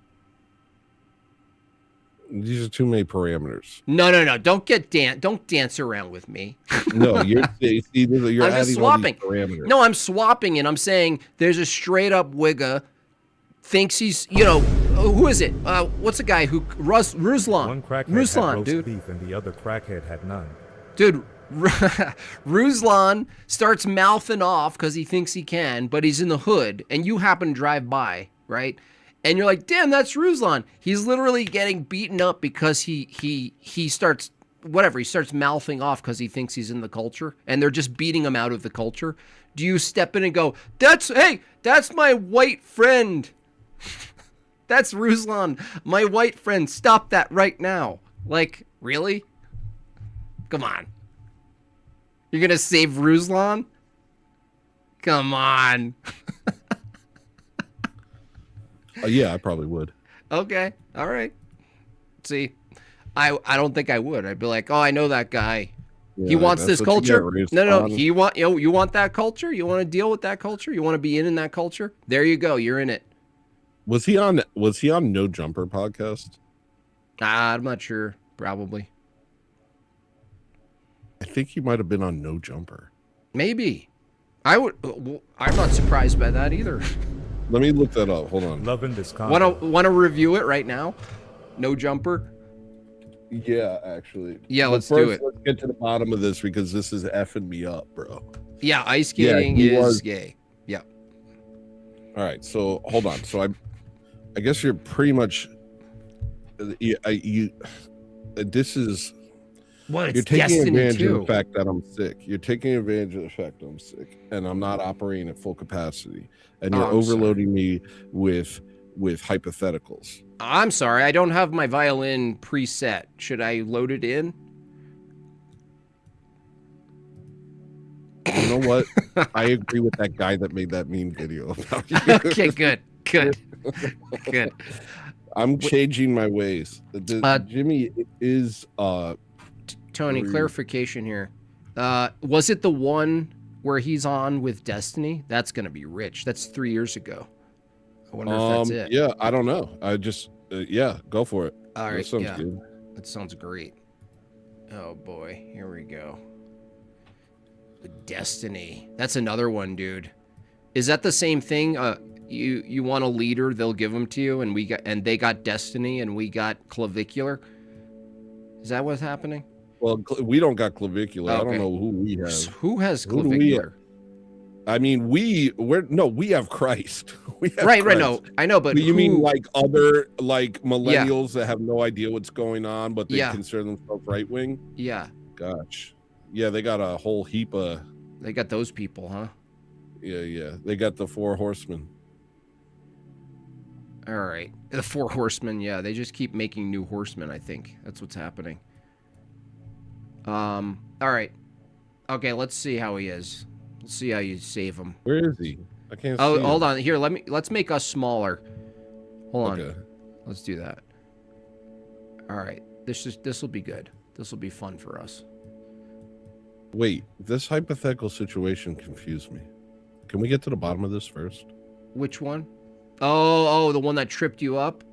These are too many parameters. No. Don't dance around with me. No, you're I'm just swapping. No, I'm swapping and I'm saying there's a straight up wigga thinks he's, who is it? What's the guy who Ruslan? One crackhead Ruslan, had roast dude. beef and the other crackhead had none. Dude, Ruslan starts mouthing off because he thinks he can, but he's in the hood, and you happen to drive by, right? And you're like, damn, that's Ruslan. He's literally getting beaten up because he starts he starts mouthing off because he thinks he's in the culture, and they're just beating him out of the culture. Do you step in and go, that's my white friend. That's Ruslan, my white friend. Stop that right now. Like, really? Come on. You're going to save Ruslan? Come on. Yeah, I probably would. Okay. All right. See, I don't think I would. I'd be like, oh, I know that guy. Yeah, he wants this culture. No. You You want that culture? You want to deal with that culture? You want to be in that culture? There you go. You're in it. Was he on No Jumper podcast? I'm not sure. Probably. I think he might have been on No Jumper. Maybe. I'm not surprised by that either. Let me look that up. Hold on. Loving this content. Want to review it right now? No Jumper? Yeah, actually. Yeah, But let's first, do it. Let's get to the bottom of this because this is effing me up, bro. Yeah, ice skating is gay. Yeah. All right, so hold on. So I guess you're pretty much this is What? you're taking advantage of the fact that I'm sick. You're taking advantage of the fact that I'm sick and I'm not operating at full capacity, and you're overloading me with hypotheticals. I'm sorry, I don't have my violin preset. Should I load it in? You know what? I agree with that guy that made that meme video about you. Okay, good. I'm changing my ways. Jimmy is Tony, clarification here. Was it the one where he's on with Destiny? That's gonna be rich. That's 3 years ago. I wonder if that's it. Yeah, I don't know. I just go for it. All right, that sounds good. That sounds great. Oh boy, here we go. Destiny. That's another one, dude. Is that the same thing? You want a leader, they'll give them to you, and they got Destiny, and we got Clavicular. Is that what's happening? Well, we don't got Clavicular. Okay. I don't know who we have. Who has Who do Clavicular? I mean, we have Christ. We have Right. Christ. No, I know, but you mean who- like other millennials that have no idea what's going on, but they consider themselves right wing? Yeah. Gosh, yeah, they got a whole heap of. They got those people, huh? Yeah. They got the 4 horsemen. All right, the 4 horsemen. Yeah, they just keep making new horsemen. I think that's what's happening. All right. Okay, let's see how he is. Let's see how you save him. Where is he? I can't see. Oh, him. hold on. Here, let's make us smaller. Hold on. Okay. Let's do that. All right. This will be good. This will be fun for us. Wait, this hypothetical situation confused me. Can we get to the bottom of this first? Which one? Oh, the one that tripped you up?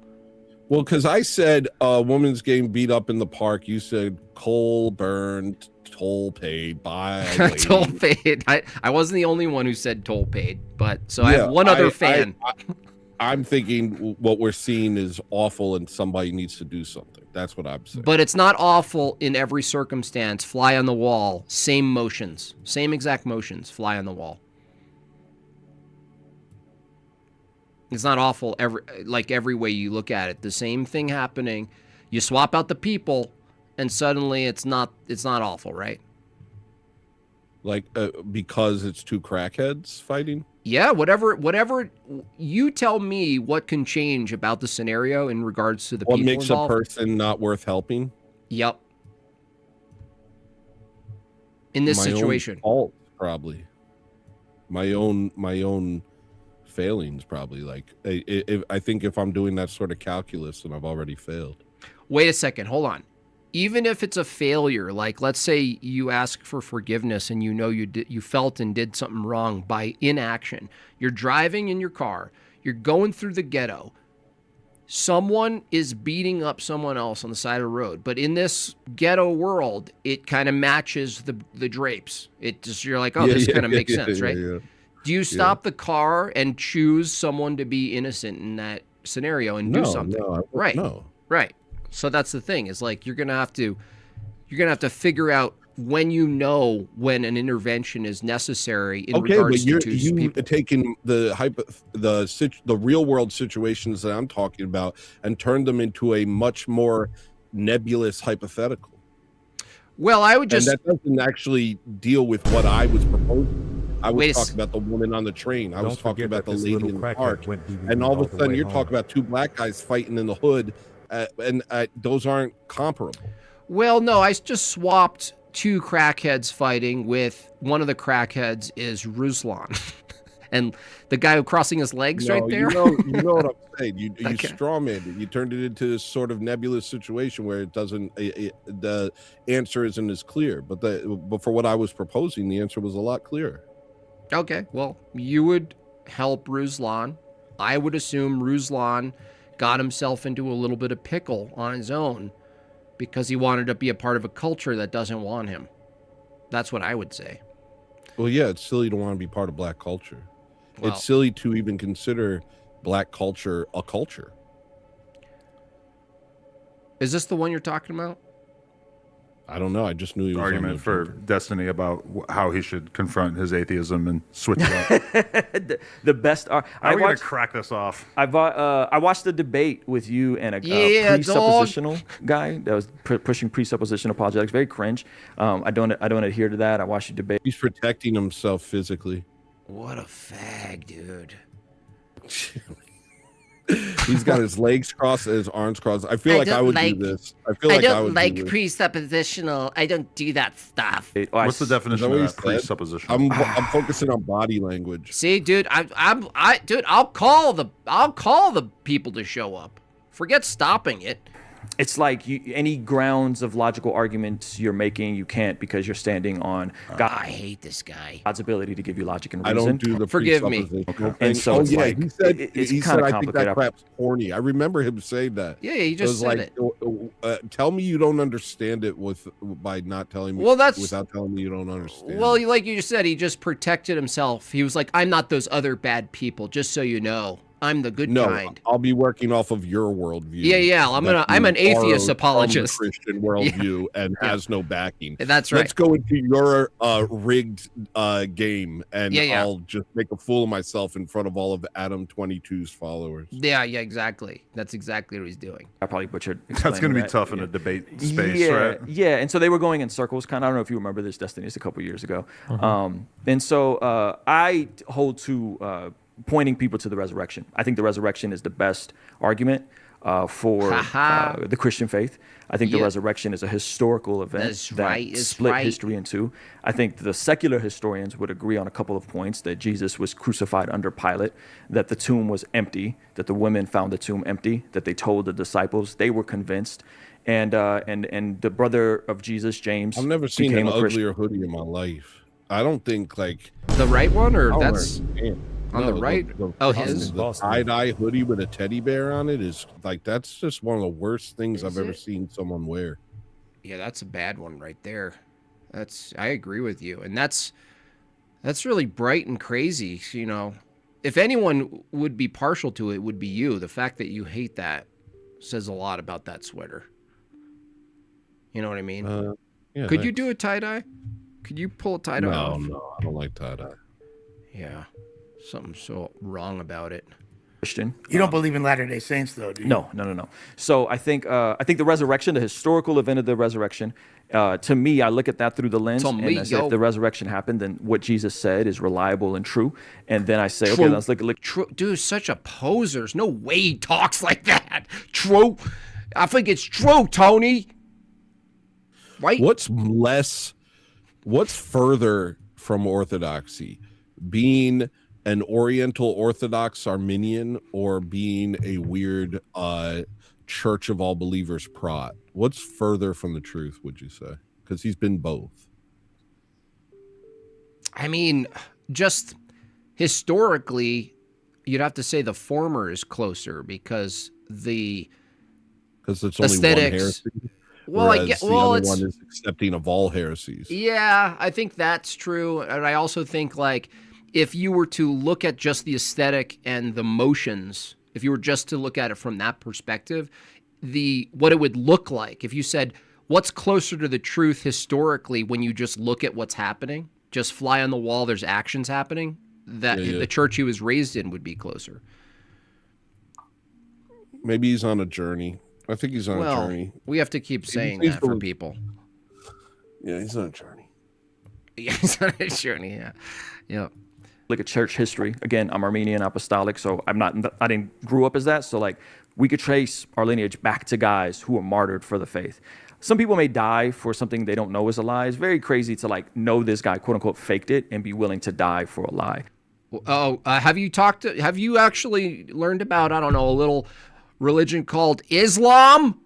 Well, because I said a woman's getting beat up in the park. You said coal burned, toll paid by Toll paid. I wasn't the only one who said toll paid, but so I have one other fan. I'm thinking what we're seeing is awful and somebody needs to do something. That's what I'm saying. But it's not awful in every circumstance. Fly on the wall, same motions, same exact motions, fly on the wall. It's not awful every way you look at it. The same thing happening. You swap out the people and suddenly it's not awful, right? Like because it's two crackheads fighting? Yeah, whatever you tell me what can change about the scenario in regards to the people involved. What makes a person not worth helping? Yep. In this situation. Own fault, probably. My own failings, probably. Like I think if I'm doing that sort of calculus, then I've already failed. Wait a second, hold on. Even if it's a failure, like let's say you ask for forgiveness and you felt and did something wrong by inaction. You're driving in your car, you're going through the ghetto. Someone is beating up someone else on the side of the road, but in this ghetto world, it kind of matches the drapes. It just you're like, oh, this kind of makes sense, right? Yeah. Do you stop the car and choose someone to be innocent in that scenario and do something? Right. No. Right. So that's the thing is like you're gonna have to figure out when when an intervention is necessary in regards to two people. Taking the real world situations that I'm talking about and turned them into a much more nebulous hypothetical. Well, I would just and that doesn't actually deal with what I was proposing. I was talking about the woman on the train. I was talking about the lady in the park. And all of a sudden you're talking about two black guys fighting in the hood. And those aren't comparable. Well, no, I just swapped two crackheads fighting with one of the crackheads is Ruslan. And the guy who crossing his legs right there. You know what I'm saying. You strawmanned it. You turned it into this sort of nebulous situation where it doesn't. The answer isn't as clear. But for what I was proposing, the answer was a lot clearer. Okay, well, you would help Ruslan. I would assume Ruslan got himself into a little bit of pickle on his own because he wanted to be a part of a culture that doesn't want him. That's what I would say. Well, yeah, it's silly to want to be part of black culture. Well, it's silly to even consider black culture a culture. Is this the one you're talking about? I don't know. I just knew he was argument for Destiny about how he should confront his atheism and switch it up. The best. How are we gonna crack this off? I watched the debate with you and a presuppositional guy that was pushing presuppositional apologetics. Very cringe. I don't adhere to that. I watched you debate. He's protecting himself physically. What a fag, dude. He's got his legs crossed and his arms crossed. I feel like I would do this. I don't like presuppositional. I don't do that stuff. What's the definition of that presupposition? I'm focusing on body language. See, dude, I'll call the people to show up. Forget stopping it. It's like any grounds of logical arguments you're making, you can't because you're standing on God. I hate this guy. God's ability to give you logic and reason. I don't do the Forgive me. Okay. And so it's like, he said I think that complicated. crap's corny. I remember him saying that. Yeah, he just said it. Tell me you don't understand it by not telling me. Well, without telling me you don't understand. Well, like you just said, he just protected himself. He was like, I'm not those other bad people, just so you know. I'm the good kind. I'll be working off of your worldview. Yeah. I'm an atheist apologist. Christian worldview and has no backing. That's right. Let's go into your rigged game, and I'll just make a fool of myself in front of all of Adam 22's followers. Yeah, exactly. That's exactly what he's doing. I probably butchered. That's going to be tough in a debate space, right? Yeah, and so they were going in circles. Kind of. I don't know if you remember this, Destiny. It's a couple years ago. And so I hold to. Pointing people to the resurrection. I think the resurrection is the best argument for the Christian faith. I think the resurrection is a historical event split history in two. I think the secular historians would agree on a couple of points: that Jesus was crucified under Pilate, that the tomb was empty, that the women found the tomb empty, that they told the disciples, they were convinced, and the brother of Jesus, James. I've never seen an uglier hoodie in my life. I don't think like the right one, or that's. On the right? His tie-dye hoodie with a teddy bear on it is like, that's just one of the worst things I've ever seen someone wear. Yeah, that's a bad one right there. I agree with you. And that's really bright and crazy, you know. if anyone would be partial to it, would be you. The fact that you hate that says a lot about that sweater. You know what I mean? Yeah, Could you do a tie-dye? Could you pull a tie-dye off? No, I don't like tie-dye. Yeah. Something so wrong about it. Christian. You don't believe in Latter-day Saints, though, do you? No. So I think the resurrection, the historical event of the resurrection, to me, I look at that through the lens, and I say if the resurrection happened, then what Jesus said is reliable and true. And then I say, okay, let's look. True. Dude, such a poser. There's no way he talks like that. True. I think it's true, Tony. Right? What's further from orthodoxy? Being an Oriental Orthodox Arminian or being a weird Church of All Believers Prot? What's further from the truth, would you say? Because he's been both. I mean, just historically, you'd have to say the former is closer because it's only aesthetics. One heresy. Well, I get. Well, the other one is accepting of all heresies. Yeah, I think that's true, and I also think like if you were to look at just the aesthetic and the motions, if you were just to look at it from that perspective, what it would look like if you said what's closer to the truth historically when you just look at what's happening, just fly on the wall, there's actions happening, the church he was raised in would be closer. Maybe he's on a journey. I think he's on a journey. We have to keep saying that for people. Yeah, he's on a journey. Yeah, he's on a journey, yeah. Look at church history. Again, I'm Armenian apostolic, so I didn't grow up as that. So like we could trace our lineage back to guys who were martyred for the faith. Some people may die for something they don't know is a lie. It's very crazy to like know this guy, quote unquote, faked it and be willing to die for a lie. Oh, have you actually learned about, I don't know, a little religion called Islam?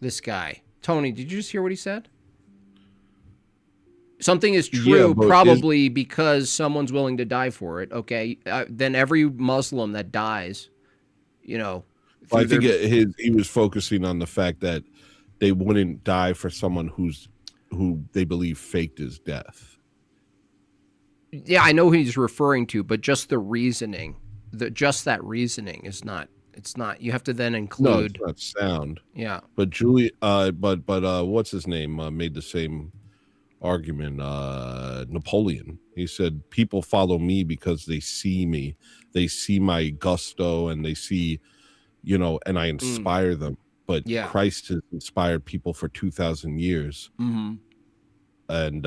This guy. Tony, did you just hear what he said? Something is true probably because someone's willing to die for it. Okay, then every Muslim that dies, I think he was focusing on the fact that they wouldn't die for someone who they believe faked his death. Yeah, I know who he's referring to, but just the reasoning, that reasoning is not. It's not. You have to then include. No, it's not sound. Yeah. But what's his name made the same argument. Napoleon. He said, "People follow me because they see me. They see my gusto, and they see, and I inspire them. But Christ has inspired people for 2,000 years. Mm-hmm. And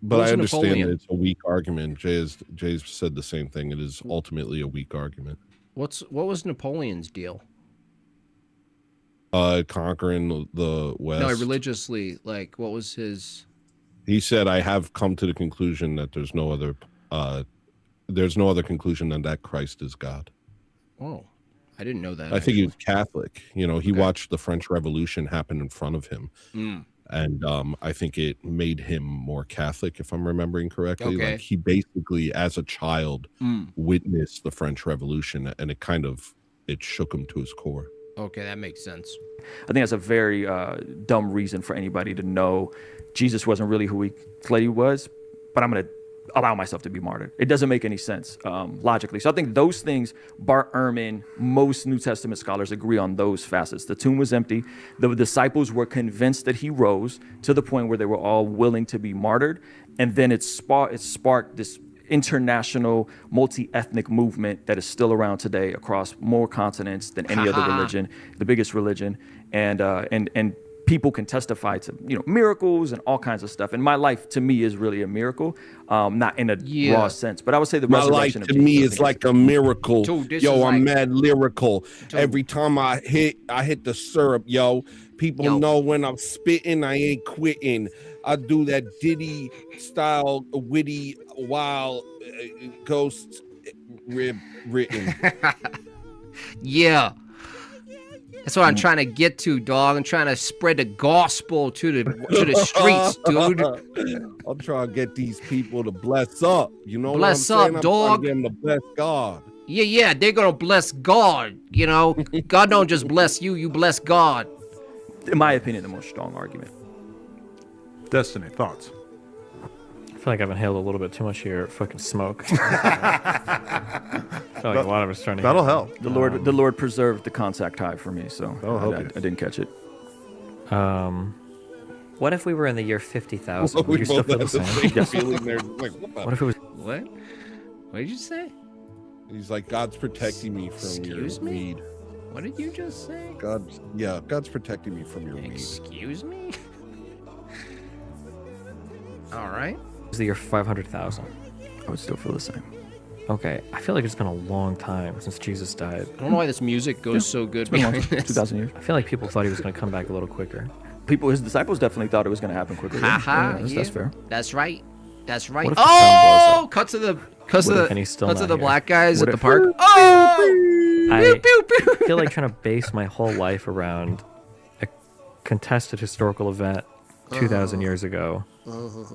but I understand that it's a weak argument. Jay's said the same thing. It is ultimately a weak argument. What was Napoleon's deal? Conquering the West. No, religiously, like what was his? He said, "I have come to the conclusion that there's no other conclusion than that Christ is God." Oh, I didn't know that. I think he was Catholic. He watched the French Revolution happen in front of him. And I think it made him more Catholic, if I'm remembering correctly. Okay. Like he basically, as a child, witnessed the French Revolution, and it shook him to his core. Okay, that makes sense. I think that's a very dumb reason for anybody to know Jesus wasn't really who he claimed he was, but I'm going to allow myself to be martyred. It doesn't make any sense logically. So I think those things, Bart Ehrman, most New Testament scholars agree on those facets. The tomb was empty. The disciples were convinced that he rose to the point where they were all willing to be martyred. And then it sparked this international multi-ethnic movement that is still around today across more continents than any other religion, the biggest religion. And people can testify to miracles and all kinds of stuff. And my life to me is really a miracle, not in a raw sense, but I would say the resurrection of Jesus. My life to me is like a miracle. Dude, I'm mad lyrical. Every time I hit the syrup, people know when I'm spitting, I ain't quitting. I do that Diddy style, witty, wild, ghost written. Yeah. That's what I'm trying to get to, dog. I'm trying to spread the gospel to the streets, dude. I'm trying to get these people to bless up. You know bless what I'm saying? up, dog. I'm trying to get them to bless God. Yeah, they're gonna bless God. God don't just bless you; you bless God. In my opinion, the most strong argument. Destiny, thoughts? feel like I've inhaled a little bit too much here. Fucking smoke. I feel like a lot of it's starting to That'll help. The Lord preserved the contact high for me, so I didn't catch it. What if we were in the year 50,000? Would you still feel the same? Yes. Feeling there, like, What if it was? What? What did you say? He's like, God's protecting me from your weed. What did you just say? God's protecting me from your weed. Excuse me? All right. It was the year 500,000. I would still feel the same. Okay, I feel like it's been a long time since Jesus died. I don't know why this music goes so good behind this. 2,000 years. I feel like people thought he was going to come back a little quicker. His disciples definitely thought it was going to happen quicker. That's fair. That's right. That's right. What if the sun was Cut to the and he's still not here? black guys What at the if- park. Oh! I Pew, pew, pew. feel like trying to base my whole life around a contested historical event 2,000 years ago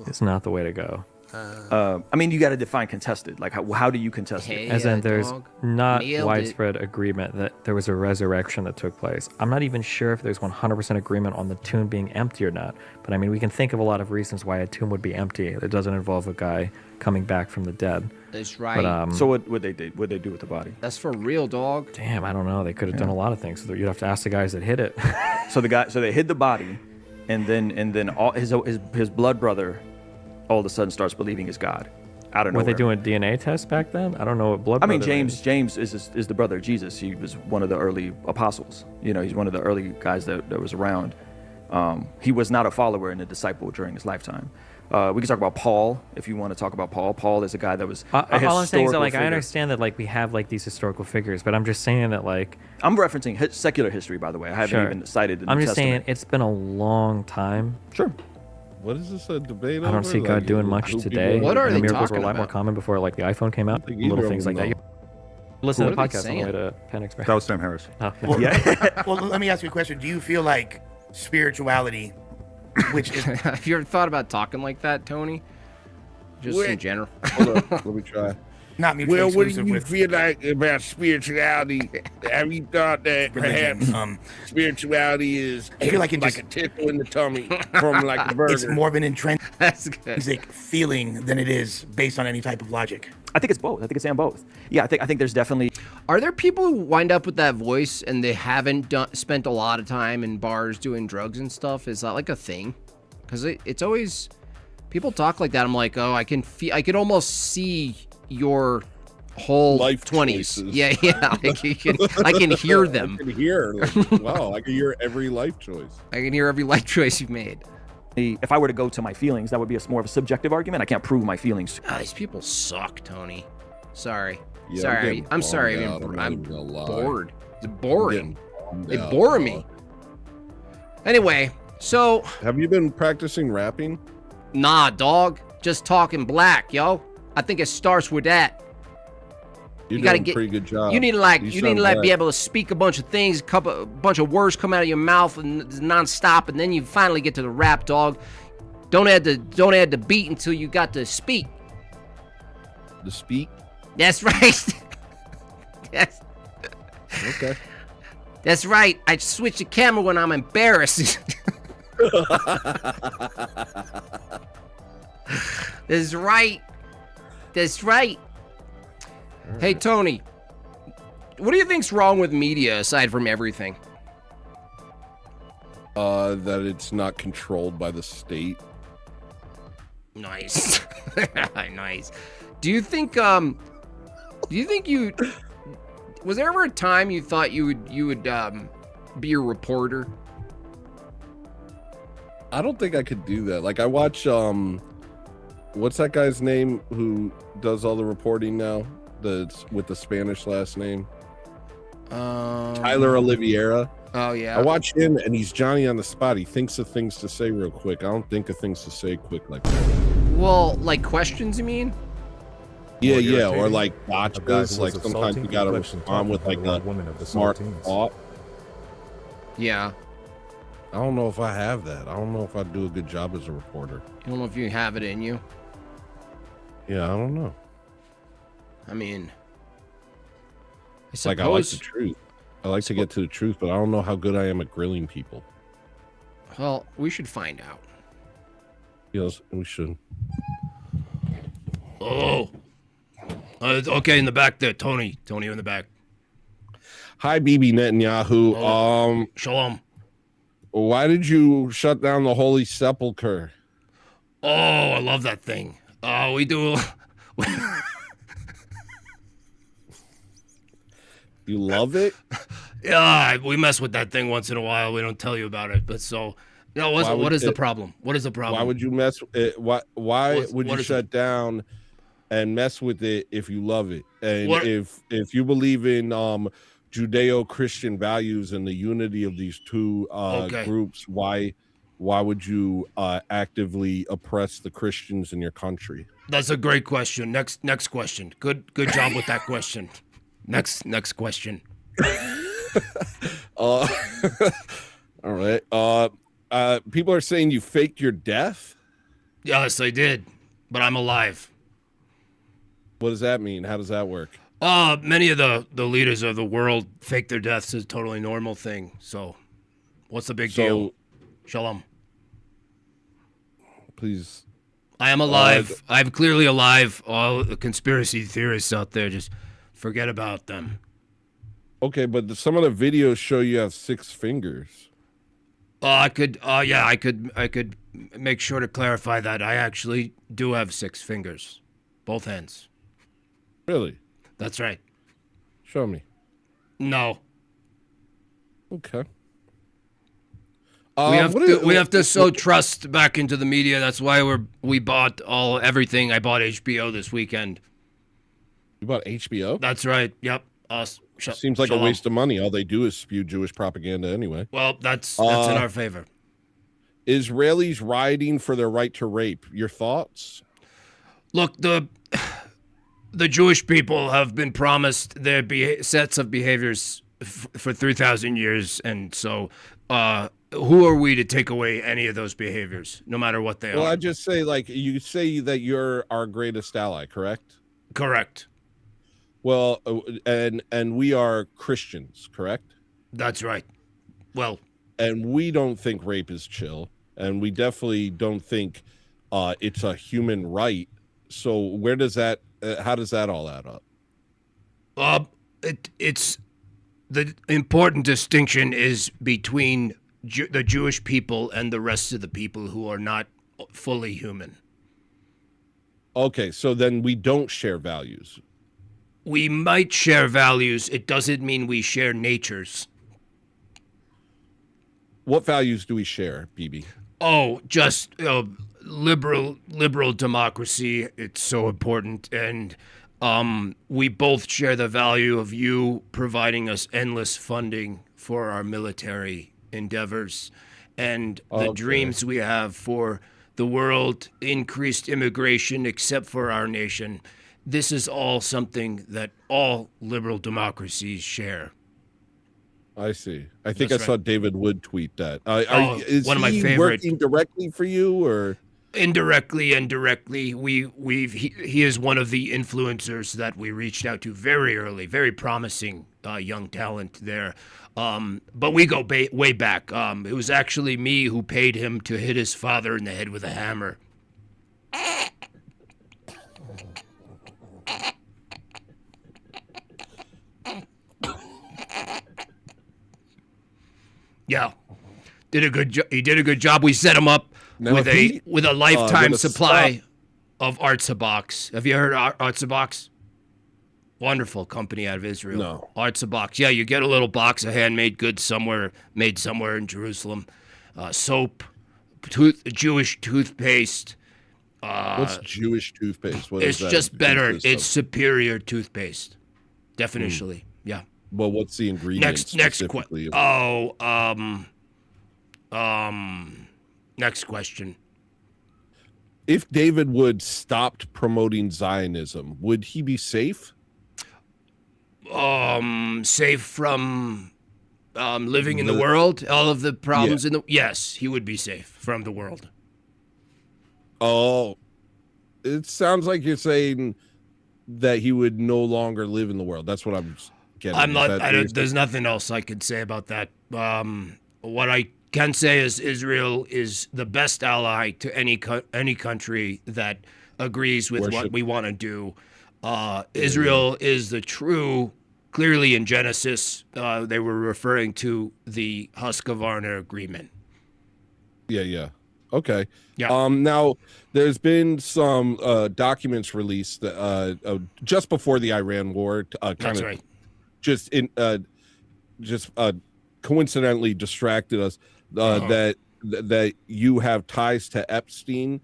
is not the way to go. I mean, you got to define contested. Like, how do you contest it? As in, there's dog. not Nailed it. widespread agreement that there was a resurrection that took place. I'm not even sure if there's 100% agreement on the tomb being empty or not. But I mean, we can think of a lot of reasons why a tomb would be empty. It doesn't involve a guy coming back from the dead. That's right. But So what they did? What they do with the body? That's for real, dog. damn, I don't know. They could have done a lot of things. So you'd have to ask the guys that hit it. So they hid the body, and then all his blood brother, all of a sudden starts believing is God, out of Were nowhere. they doing DNA tests back then? I don't know what blood. I mean, brother is. James is the brother of Jesus. He was one of the early apostles. You know, he's one of the early guys that was around. He was not a follower and a disciple during his lifetime. We can talk about Paul if you want to talk about Paul. Paul is a guy that was all I'm saying is that, like, I figure. understand that, like, we have, like, these historical figures, but I'm just saying that, like, I'm referencing secular history, by the way. I haven't Sure. even cited the New I'm just saying Testament. it's been a long time. Sure. What is this a debate? I don't see God doing much today. What are and they miracles were a talking lot more about? common before, like, the iPhone came out. think Little either of things them like that. know. Listen to the What are they podcast on the way saying? to Penn Express. That was Sam Harris. Oh, Yeah. Well, let me ask you a question. Do you feel like spirituality, which is Have you ever thought about talking like that, Tony? Just in general. Hold on, let me try. not mutually Well, what do exclusive you with feel like about spirituality? Have you thought that perhaps religion? spirituality is I feel like it like just- a tickle in the tummy from like a burger? it's more of an intrinsic That's good. feeling than it is based on any type of logic. I think it's both. I think it's and both. Yeah, I think there's definitely. Are there people who wind up with that voice and they haven't spent a lot of time in bars doing drugs and stuff? Is that like a thing? Because it's always people talk like that. I'm like, oh, I could almost see your whole Life 20s. choices. Yeah. I can hear them. I can hear. Like, wow, I can hear every life choice. I can hear every life choice you've made. If I were to go to my feelings, that would be more of a subjective argument. I can't prove my feelings. These people suck, Tony. Sorry. Yeah, sorry. I'm sorry. getting bummed out, I'm I'm not even gonna lie. bored. It's I'm boring. getting bummed They out, bore bro. me. Anyway, so Have you been practicing rapping? nah, dog. Just talking black, yo. I think it starts with that. You're You gotta doing a get- pretty good job. You need to like sound be black. able to speak a bunch of things, a bunch of words come out of your mouth and it's nonstop, and then you finally get to the rap, dog. Don't add the beat until you got to speak. to speak. That's right. Okay. That's right. I switch the camera when I'm embarrassed. That's right. That's right. Hey, Tony, what do you think's wrong with media aside from everything? That it's not controlled by the state. Nice. Nice. Do you think you was there ever a time you thought you would be a reporter? I don't think I could do that. Like I watch what's that guy's name who does all the reporting now? That's with the Spanish last name. Tyler Oliveira. Oh yeah. I watch him and he's Johnny on the spot. He thinks of things to say real quick. I don't think of things to say quick like that. Well, like questions, you mean? Yeah, More yeah, or irritating. like A guy who gotchas. was Like sometimes assaulting you gotta complexion respond with talking like to a a woman of the smart Saltines. thought. Yeah. I don't know if I have that. I don't know if I do a good job as a reporter. I don't know if you have it in you. Yeah, I don't know. I mean, Like I like the truth. I like to get to the truth, but I don't know how good I am at grilling people. Well, we should find out. Yes, we should. Oh. Okay, in the back there, Tony. Tony in the back. Hi, Bibi Netanyahu. Shalom. Why did you shut down the Holy Sepulchre? Oh, I love that thing. We do. You love it? Yeah, we mess with that thing once in a while. We don't tell you about it, but so. No, what is the problem? What is the problem? Why would you mess? Why would you shut it? down and mess with it if you love it? And What- if you believe in Judeo-Christian values and the unity of these two Okay. groups, why would you actively oppress the Christians in your country? That's a great question. Next question. Good job with that question. Next question. All right. People are saying you faked your death. Yes, I did, but I'm alive. What does that mean? How does that work? Many of the leaders of the world fake their deaths as a totally normal thing. So, what's the big deal? Shalom. Please. I am alive. I'm clearly alive. All the conspiracy theorists out there, just forget about them. Okay, but some of the videos show you have 6 fingers. I could make sure to clarify that I actually do have 6 fingers, both hands. Really? That's right. Show me. No. Okay. We have to sow trust back into the media. That's why we bought everything. I bought HBO this weekend. You bought HBO? That's right. Yep. Seems like a waste of money. All they do is spew Jewish propaganda anyway. Well, that's in our favor. Israelis rioting for their right to rape. Your thoughts? Look, the Jewish people have been promised their sets of behaviors for 3,000 years, and so who are we to take away any of those behaviors, no matter what they are? Well, I just say, like, you say that you're our greatest ally, correct? Correct. Well, and we are Christians, correct? That's right. Well, and we don't think rape is chill, and we definitely don't think it's a human right. So where does that? How does that all add up? It's the important distinction is between the Jewish people and the rest of the people who are not fully human. Okay, so then we don't share values. We might share values. It doesn't mean we share natures. What values do we share, BB? Oh, just liberal democracy. It's so important, and we both share the value of you providing us endless funding for our military endeavors, and the dreams we have for the world, increased immigration, except for our nation. This is all something that all liberal democracies share. I see. I think That's I saw right. David Wood tweet that. Is one of my he favorite. working directly for you, or Indirectly and directly, he is one of the influencers that we reached out to very early, very promising young talent there. But we go way back. It was actually me who paid him to hit his father in the head with a hammer. Yeah, did a good job. He did a good job. We set him up with a lifetime supply of Artsabox. Have you heard of Artsabox? Wonderful company out of Israel. No. Artsabox. Yeah, you get a little box of handmade goods made somewhere in Jerusalem. Soap, Jewish toothpaste. what's Jewish toothpaste? What It's is that just better. consist of? It's superior toothpaste. Definitionally. Yeah. Well, what's the ingredients Next specifically? Next question. If David Wood stopped promoting Zionism, would he be safe? Safe from living in the world, all of the problems yes, he would be safe from the world. Oh, it sounds like you're saying that he would no longer live in the world. That's what I'm getting. I'm not. There's nothing else I could say about that. What I can say is Israel is the best ally to any country that agrees with what Worship. we want to do. Israel is the true. Clearly, in Genesis, they were referring to the Husqvarna agreement. Yeah. Okay. Yeah. Now there's been some documents released that, just before the Iran war, kind That's of right. just coincidentally distracted us that you have ties to Epstein,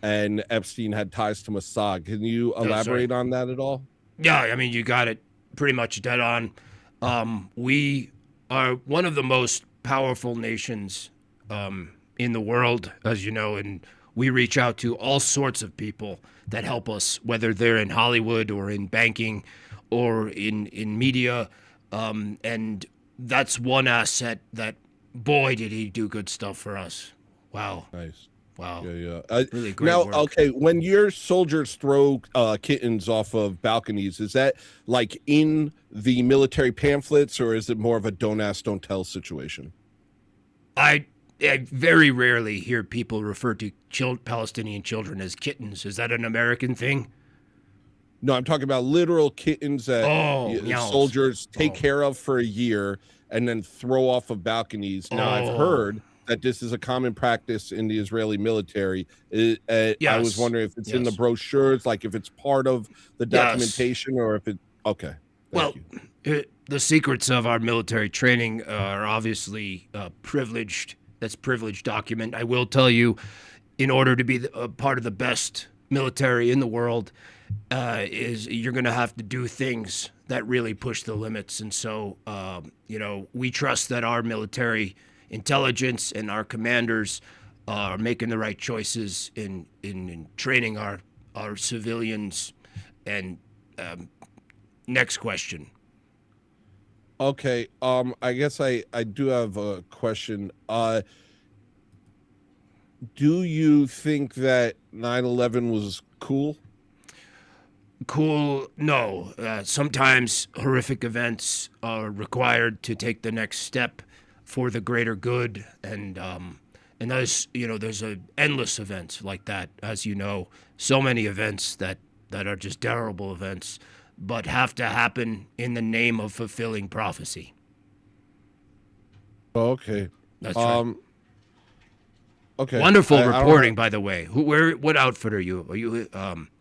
and Epstein had ties to Mossad. Can you elaborate on that at all? Yeah, I mean, you got it pretty much dead on. We are one of the most powerful nations in the world, as you know, and we reach out to all sorts of people that help us, whether they're in Hollywood or in banking or in media. And that's one asset that, boy, did he do good stuff for us. Wow. Nice. Wow. Yeah. Really great Now, work. okay, when your soldiers throw kittens off of balconies, is that like in the military pamphlets, or is it more of a don't ask, don't tell situation? I very rarely hear people refer to Palestinian children as kittens. Is that an American thing? No, I'm talking about literal kittens that meows. soldiers take care of for a year and then throw off of balconies. Now, I've heard that this is a common practice in the Israeli military. I was wondering if it's in the brochures, like if it's part of the documentation, or if it. Okay. The secrets of our military training are obviously privileged. That's privileged document. I will tell you, in order to be a part of the best military in the world, is you're going to have to do things that really push the limits. And so, we trust that our military intelligence and our commanders are making the right choices in training our civilians. And next question. Okay. I guess I do have a question. Do you think that 9/11 was cool? Cool? No. Sometimes horrific events are required to take the next step for the greater good, and there's endless events like that, as you know, so many events that are just terrible events, but have to happen in the name of fulfilling prophecy. Okay. That's right. Okay. Wonderful reporting, by the way. What outfit are you? Are you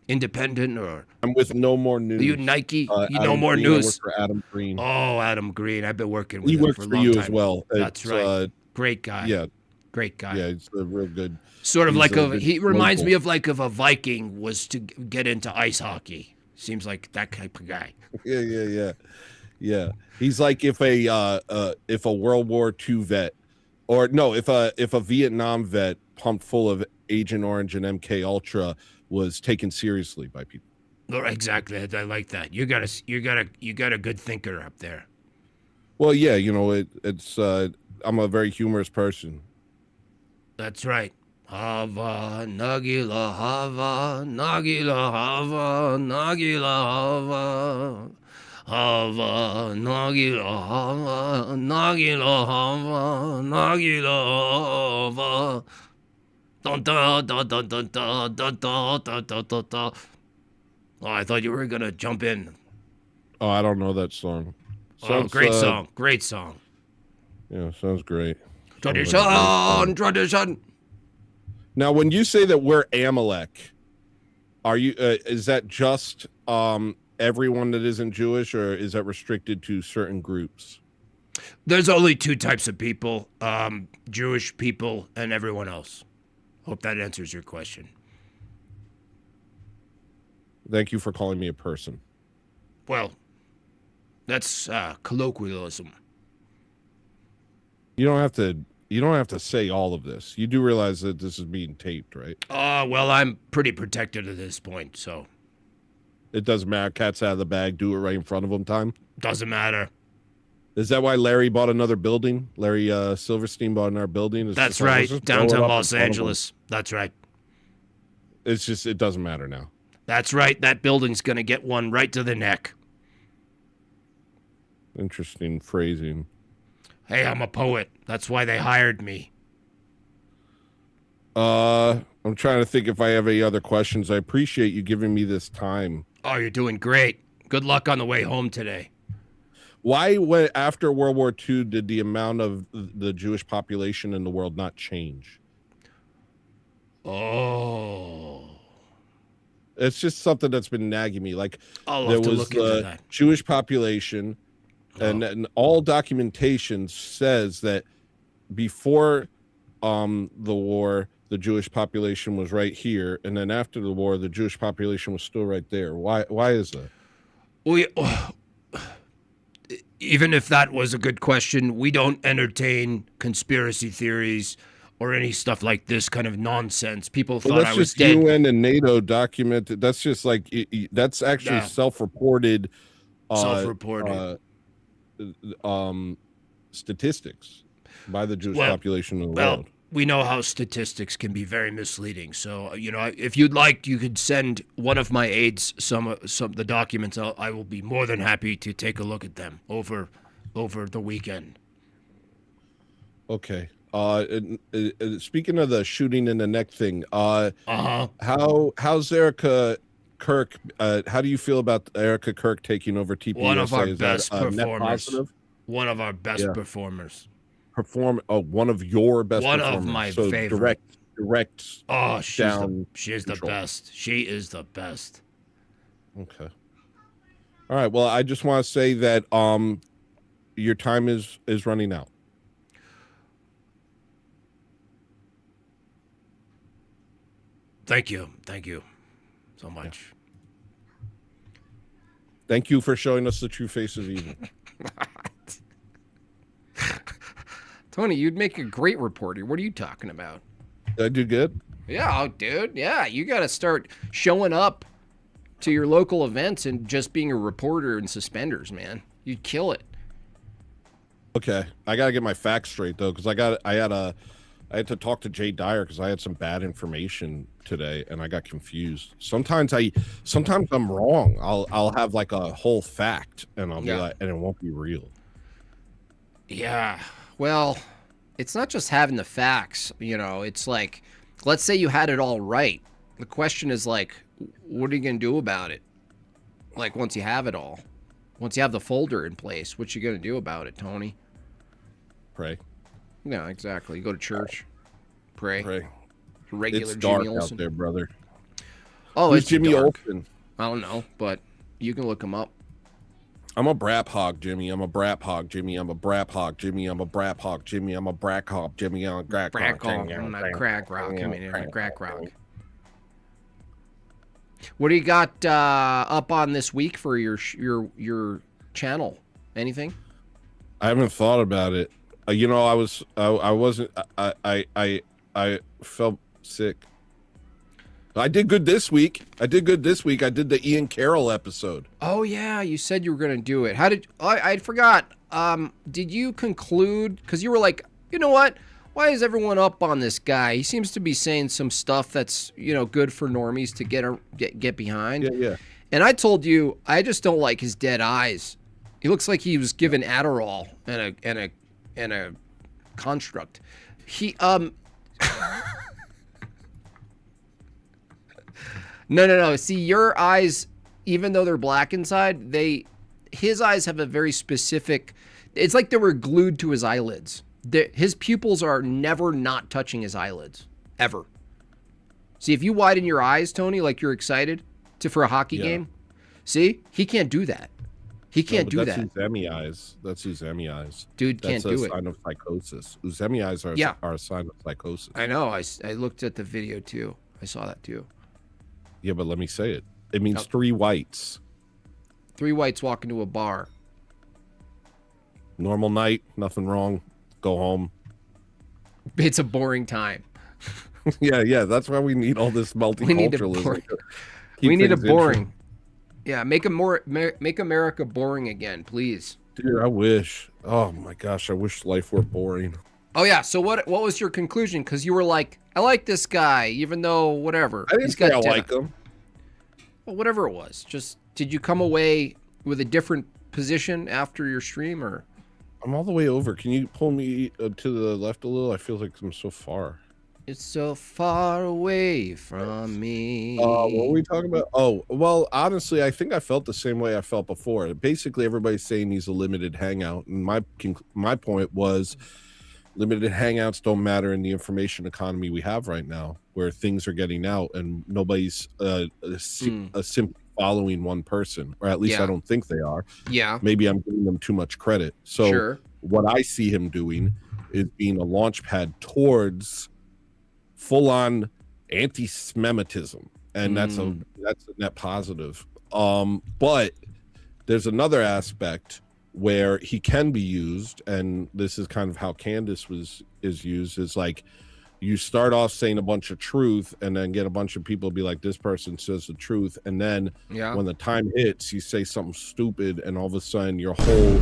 independent, or? I'm with No More News. Are you Nike? You Adam know more Green. news. I work for Adam Green. Oh, Adam Green. I've been working with He him works for a for long you time. as well. That's right. Great guy. Yeah. Great guy. Yeah, he's a real good. Sort of like he reminds local. me of like if a Viking was to get into ice hockey. Seems like that type of guy. Yeah. He's like if a World War II vet, or no, if a Vietnam vet pumped full of Agent Orange and MK Ultra was taken seriously by people. Exactly. I like that. You got a good thinker up there. Well, yeah, it's I'm a very humorous person. That's right. Hava Nagila Hava Nagila Hava Nagila Hava Hava Nagila Hava Nagila Hava Nagila Hava. Dun dun dun dun dun dun dun dun dun dun dun dun. Oh, I thought you were gonna jump in. Oh, I don't know that song. Great song. Great song. Yeah, sounds great. Tradition. Now, when you say that we're Amalek, are you? Is that just everyone that isn't Jewish, or is that restricted to certain groups? There's only two types of people: Jewish people and everyone else. Hope that answers your question. Thank you for calling me a person. Well, that's colloquialism. You don't have to say all of this. You do realize that this is being taped, right? Well, I'm pretty protected at this point, so it doesn't matter. Cat's out of the bag. Do it right in front of them. Time doesn't matter. Is that why Larry bought another building? Larry Silverstein bought another building. That's right, downtown Los Angeles. That's right. It's just it doesn't matter now. That's right. That building's gonna get one right to the neck. Interesting phrasing. Hey, I'm a poet. That's why they hired me. I'm trying to think if I have any other questions. I appreciate you giving me this time. Oh, you're doing great. Good luck on the way home today. Why, after World War II, did the amount of the Jewish population in the world not change? Oh. It's just something that's been nagging me. Like, I'll there have to was look into the that. Jewish population, and all documentation says that before the war, the Jewish population was right here, and then after the war, the Jewish population was still right there. Why is that? Even if that was a good question, we don't entertain conspiracy theories or any stuff like this kind of nonsense. People thought I was dead. UN and NATO documented. That's just like that's actually self-reported. Statistics by the Jewish population in the world. We know how statistics can be very misleading. So, if you'd like, you could send one of my aides some of the documents. I will be more than happy to take a look at them over the weekend. Okay. Speaking of the shooting in the neck thing, how's Erica Kirk? How do you feel about Erica Kirk taking over TPUSA? One of our best net performers. positive? One of our best performers. One of your best One performers. of my so favorite. Direct. Oh, she's the control. best. She is the best. Okay. All right. Well, I just want to say that your time is running out. Thank you so much. Thank you for showing us the true face of evil. Tony, you'd make a great reporter. What are you talking about? Did I do good? Yeah, dude. Yeah, you got to start showing up to your local events and just being a reporter in suspenders, man. You'd kill it. Okay, I gotta get my facts straight though, because I had to talk to Jay Dyer because I had some bad information today and I got confused. Sometimes I'm wrong. I'll have like a whole fact and I'll be like, and it won't be real. Yeah. Well, it's not just having the facts, it's like, let's say you had it all right. The question is like, what are you going to do about it? Like once you have it all, once you have the folder in place, what you going to do about it, Tony? Pray. Yeah, exactly. You go to church, pray. Regular it's dark Jimmy Olsen out there, brother. Oh, Who's it's Jimmy dark. Olsen? I don't know, but you can look him up. I'm a brap hog, Jimmy. I'm a brap hog, Jimmy. I'm a brap hog, Jimmy. I'm a brap hog, Jimmy. I'm a brak hog, Jimmy. I'm a crack hog. I'm not crack rock. I mean, crack rock. What do you got up on this week for your channel? Anything? I haven't thought about it. I felt sick. I did good this week. I did the Ian Carroll episode. Oh yeah, you said you were gonna do it. How did I forgot? Did you conclude? Because you were like, you know what? Why is everyone up on this guy? He seems to be saying some stuff that's good for normies to get behind. Yeah. And I told you, I just don't like his dead eyes. He looks like he was given Adderall and a construct. He No. See, your eyes, even though they're black inside, his eyes have a very specific. It's like they were glued to his eyelids. His pupils are never not touching his eyelids, ever. See, if you widen your eyes, Tony, like you're excited for a hockey game, see, he can't do that. He can't do that. That's Uzemi eyes. That's Uzemi eyes. Dude can't do it. That's a sign of psychosis. Uzemi eyes are a sign of psychosis. I know. I looked at the video too. I saw that too. Yeah, but let me say it. It means three whites. Three whites walk into a bar. Normal night, nothing wrong. Go home. It's a boring time. Yeah. That's why we need all this multiculturalism. We need a boring. Yeah, make America boring again, please. Dude, I wish. Oh my gosh, I wish life were boring. Oh yeah. So what was your conclusion? Because you were like, I like this guy, even though whatever. I didn't say I like him. Well, whatever it was. Just did you come away with a different position after your stream, or? I'm all the way over. Can you pull me to the left a little? I feel like I'm so far. It's so far away from me. What were we talking about? Oh, well, honestly, I think I felt the same way I felt before. Basically, everybody's saying he's a limited hangout, and my point was limited hangouts don't matter in the information economy we have right now, where things are getting out and nobody's simply following one person, or at least I don't think they are. Yeah. Maybe I'm giving them too much credit. So Sure. what I see him doing is being a launch pad towards full-on anti-Semitism, and that's a net positive. But there's another aspect where he can be used, and this is kind of how Candace is used, is like you start off saying a bunch of truth and then get a bunch of people be like, this person says the truth, and then when the time hits, you say something stupid, and all of a sudden your whole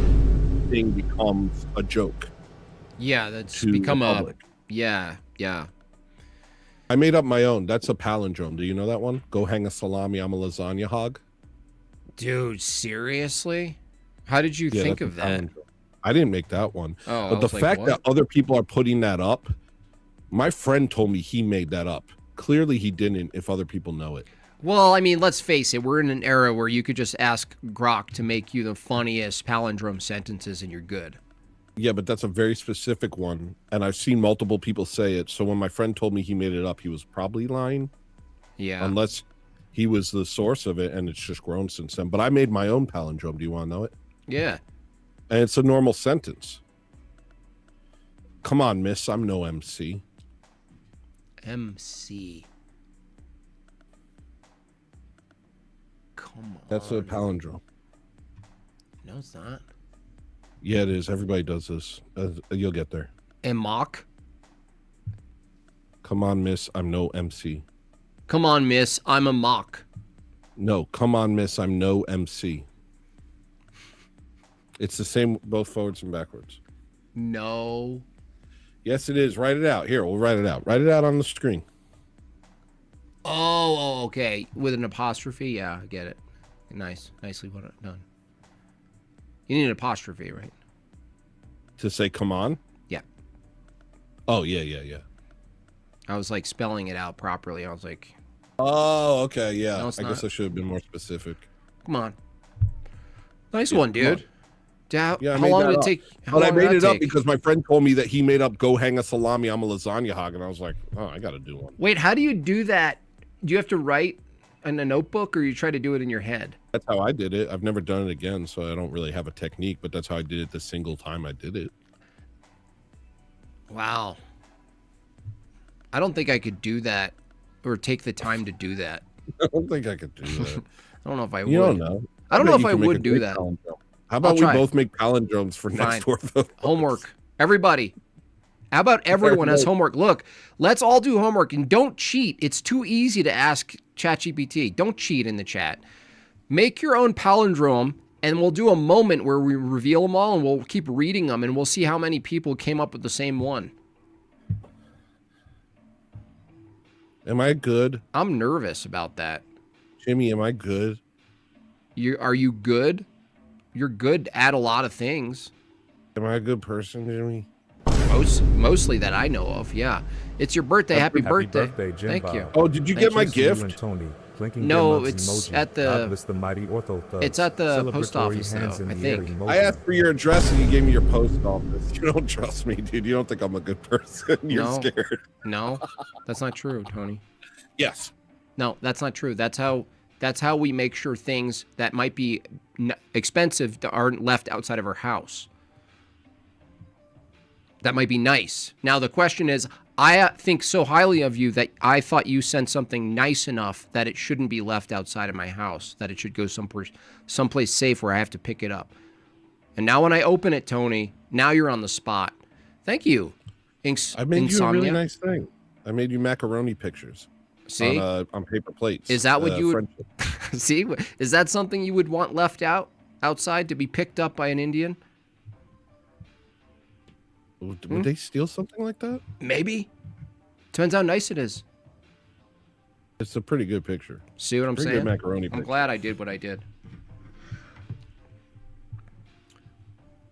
thing becomes a joke. Yeah, that's become a yeah. I made up my own. That's a palindrome. Do you know that one? Go hang a salami, I'm a lasagna hog. Dude, seriously? How did you think of that? I didn't make that one. Oh, but the fact that other people are putting that up, my friend told me he made that up. Clearly he didn't if other people know it. Well, I mean, let's face it. We're in an era where you could just ask Grok to make you the funniest palindrome sentences and you're good. Yeah, but that's a very specific one, and I've seen multiple people say it. So when my friend told me he made it up, he was probably lying. Yeah. Unless he was the source of it, and it's just grown since then. But I made my own palindrome. Do you want to know it? Yeah. And it's a normal sentence. Come on, miss. I'm no MC. MC. Come on. That's a palindrome. No, it's not. Yeah, it is. Everybody does this. You'll get there. And mock. Come on, miss. I'm no MC. Come on, miss. I'm a mock. No, come on, miss. I'm no MC. It's the same both forwards and backwards. No. Yes, it is. Write it out. Here, we'll write it out. Write it out on the screen. Oh, okay. With an apostrophe? Yeah, I get it. Nice. Nicely done. You need an apostrophe, right? To say come on? Yeah. Oh, yeah. I was like spelling it out properly. I was like, oh, okay, yeah. No, it's I guess not. I should have been more specific. come on. Nice one, dude. Yeah, I how made long that did it up. take? How But I long did made that it up take? because my friend told me that he made up go hang a salami, I'm a lasagna hog, and I was like, oh, I got to do one. Wait, how do you do that? Do you have to write in a notebook or you try to do it in your head? That's how I did it. I've never done it again, so I don't really have a technique, but that's how I did it the single time I did it. Wow. I don't think I could do that or take the time to do that. I don't think I could do that. I don't know if I would. You don't know. I don't know if bet I you can make would a do great that. palindrome. How about we try. both make palindromes for next Fine. Ortho? Homework. Everybody. How about everyone has homework? Look, let's all do homework and don't cheat. It's too easy to ask ChatGPT. Don't cheat in the chat. Make your own palindrome and we'll do a moment where we reveal them all and we'll keep reading them and we'll see how many people came up with the same one. Am I good? I'm nervous about that. Jimmy, am I good? Are you good? You're good at a lot of things. Am I a good person, Jimmy? Mostly that I know of, yeah. It's your birthday. Happy birthday. Jim Thank Bob. you. Oh, did you get my Cheers to you gift? and Tony. Blinking No, earmuffs it's emoji. at the- God bless the mighty OrthoThugs. It's at the post Celebratory office, hands though, in I the air think. emoji. I asked for your address and you gave me your post office. You don't trust me, dude. You don't think I'm a good person. You're No. scared. No, that's not true, Tony. Yes. No, that's not true. That's how we make sure things that might be expensive aren't left outside of our house. That might be nice. Now, the question is, I think so highly of you that I thought you sent something nice enough that it shouldn't be left outside of my house, that it should go someplace safe where I have to pick it up. And now when I open it, Tony, now you're on the spot. Thank you. I made you a really nice thing. I made you macaroni pictures. See? On paper plates. Is that what you would see? Is that something you would want left outside to be picked up by an Indian? Would they steal something like that? Maybe. Depends how nice it is. It's a pretty good picture. See what I'm Pretty saying? good macaroni I'm picture. glad I did what I did.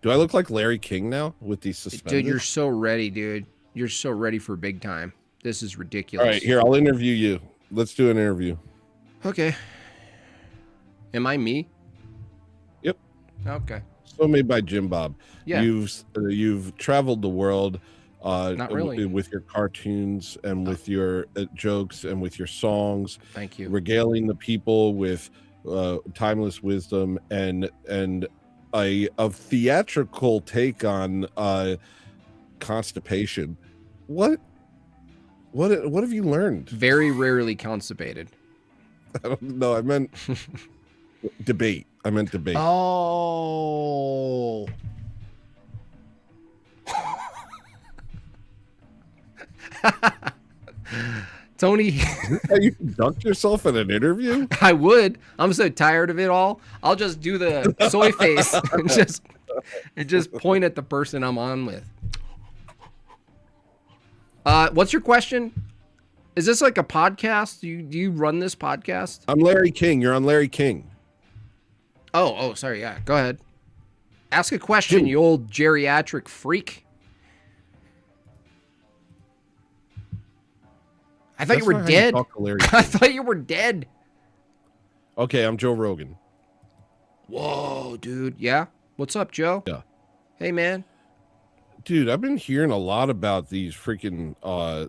Do I look like Larry King now with these suspenders? Dude, you're so ready, dude. You're so ready for big time. This is All ridiculous. right, here, I'll interview you. Let's do an interview. Okay. Am I me? Yep. Okay. So made by Jim Bob. Yeah. You've traveled the world Not really. with your cartoons and with your jokes and with your songs. Thank you. Regaling the people with timeless wisdom and a theatrical take on constipation. What have you learned? Very rarely constipated. I don't know. I meant debate. I meant debate. Oh. Tony, You dunked yourself in an interview? I would. I'm so tired of it all. I'll just do the soy face and just point at the person I'm on with. What's your question? Is this like a podcast? Do you run this podcast? I'm Larry King. You're on Larry King. Oh, sorry. Yeah, go ahead. Ask a question, you old geriatric freak. I thought you were dead. I thought you were dead. Okay, I'm Joe Rogan. Whoa, dude. Yeah? What's up, Joe? Yeah. Hey, man. Dude, I've been hearing a lot about these freaking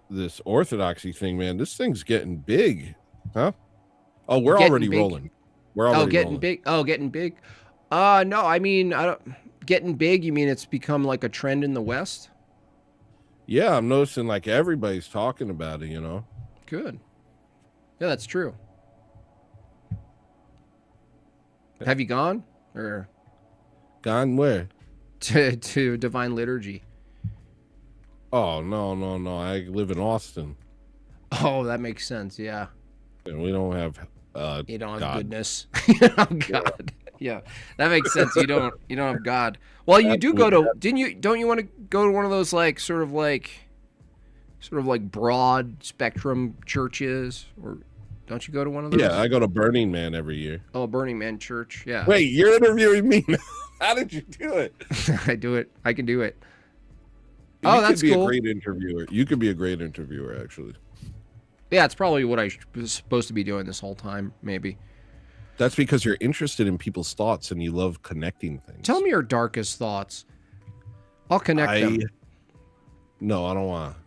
this orthodoxy thing, man. This thing's getting big. Huh? Oh, we're Getting already big? rolling. We're already getting rolling. big. Oh, getting big. No, I mean, I don't getting big, you mean it's become like a trend in the West? Yeah, I'm noticing like everybody's talking about it, you know. Good. Yeah, that's true. Have you gone or Gone where? to Divine Liturgy? Oh, no. I live in Austin. Oh, that makes sense. Yeah. And we don't have You don't have God. goodness. You don't have God. Yeah. That makes sense. You don't have God. Well, you do go to don't you want to go to one of those like sort of like broad spectrum churches, or don't you go to one of those? Yeah, I go to Burning Man every year. Oh, Burning Man church. Yeah. Wait, you're interviewing me? How did you do it? I do it. I can do it. You Oh, that's could be cool. a great interviewer. You could be a great interviewer, actually. Yeah, it's probably what I was supposed to be doing this whole time, maybe. That's because you're interested in people's thoughts and you love connecting things. Tell me your darkest thoughts. I'll connect them. No, I don't want to.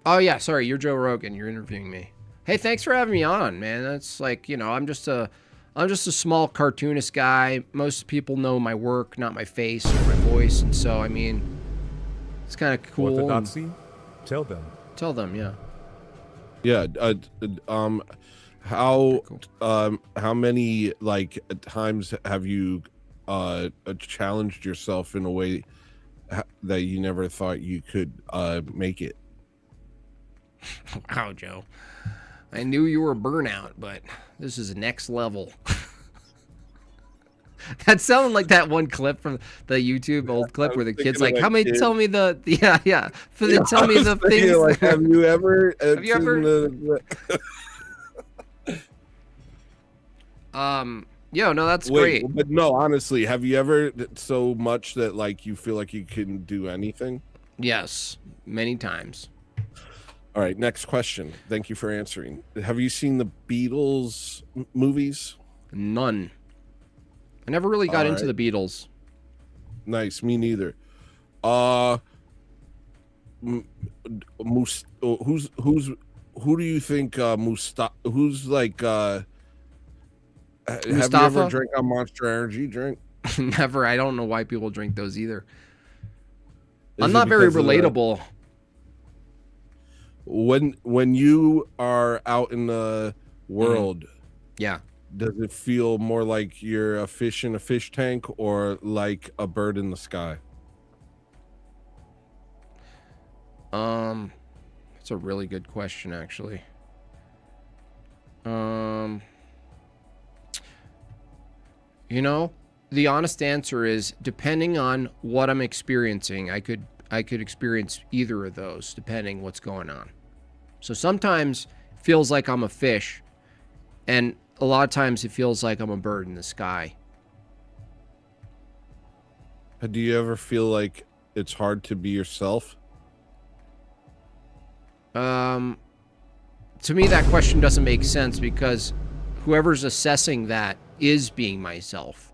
Oh yeah, sorry, you're Joe Rogan. You're interviewing me. Hey, thanks for having me on, man. That's like, I'm just a small cartoonist guy. Most people know my work, not my face or my voice, and so I mean, it's kind of cool. Orthodoxy? Tell them. Tell them, yeah. Yeah. How many like times have you challenged yourself in a way that you never thought you could make it? Wow, Joe. I knew you were burnout, but this is next level. That sounded like that one clip from the YouTube old clip where the kid's like, "How many? Tell me the yeah. Tell me the things." Like, have you ever? Have you ever? Yeah, no, that's great. But no, honestly, have you ever so much that like you feel like you can do anything? Yes, many times. All right, next question. Thank you for answering. Have you seen the Beatles movies? None. I never really got into the Beatles. Nice, me neither. Who do you think who's like have you ever drank a Monster Energy drink? Never. I don't know why people drink those either. I'm not very relatable. When you are out in the world, yeah, does it feel more like you're a fish in a fish tank or like a bird in the sky? That's a really good question, actually. The honest answer is depending on what I'm experiencing, I could experience either of those depending what's going on. So sometimes it feels like I'm a fish, and a lot of times it feels like I'm a bird in the sky. Do you ever feel like it's hard to be yourself? To me, that question doesn't make sense because whoever's assessing that is being myself.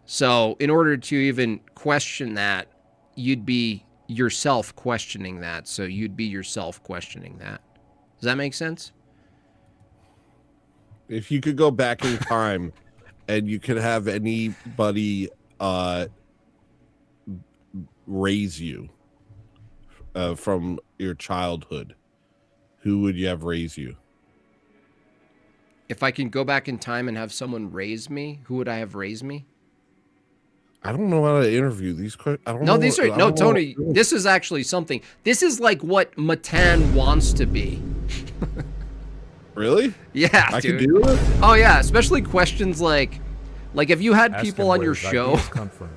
So in order to even question that, you'd be yourself questioning that. So you'd be yourself questioning that. Does that make sense? If you could go back in time and you could have anybody raise you from your childhood, who would you have raise you? If I can go back in time and have someone raise me, who would I have raise me? I don't know how to interview these questions. I don't No, know these what- are I no, don't know Tony. what- This is actually something. This is like what Matan wants to be. Really? Yeah, I dude. can do it. Oh yeah, especially questions like if you had Ask people him on where your his show ideas come from.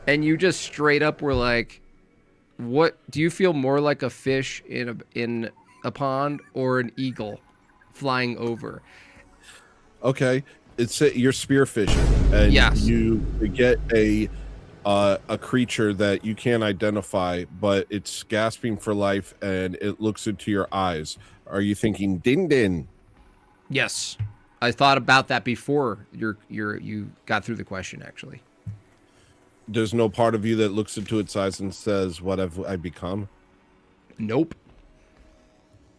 and you just straight up were like, "What do you feel more like a fish in a pond or an eagle flying over?" Okay, it's you're spearfishing, and Yes. you get a creature that you can't identify, but it's gasping for life, and it looks into your eyes. Are you thinking din din? Yes, I thought about that before you got through the question. Actually, There's no part of you that looks into its eyes and says, "What have I become?" nope.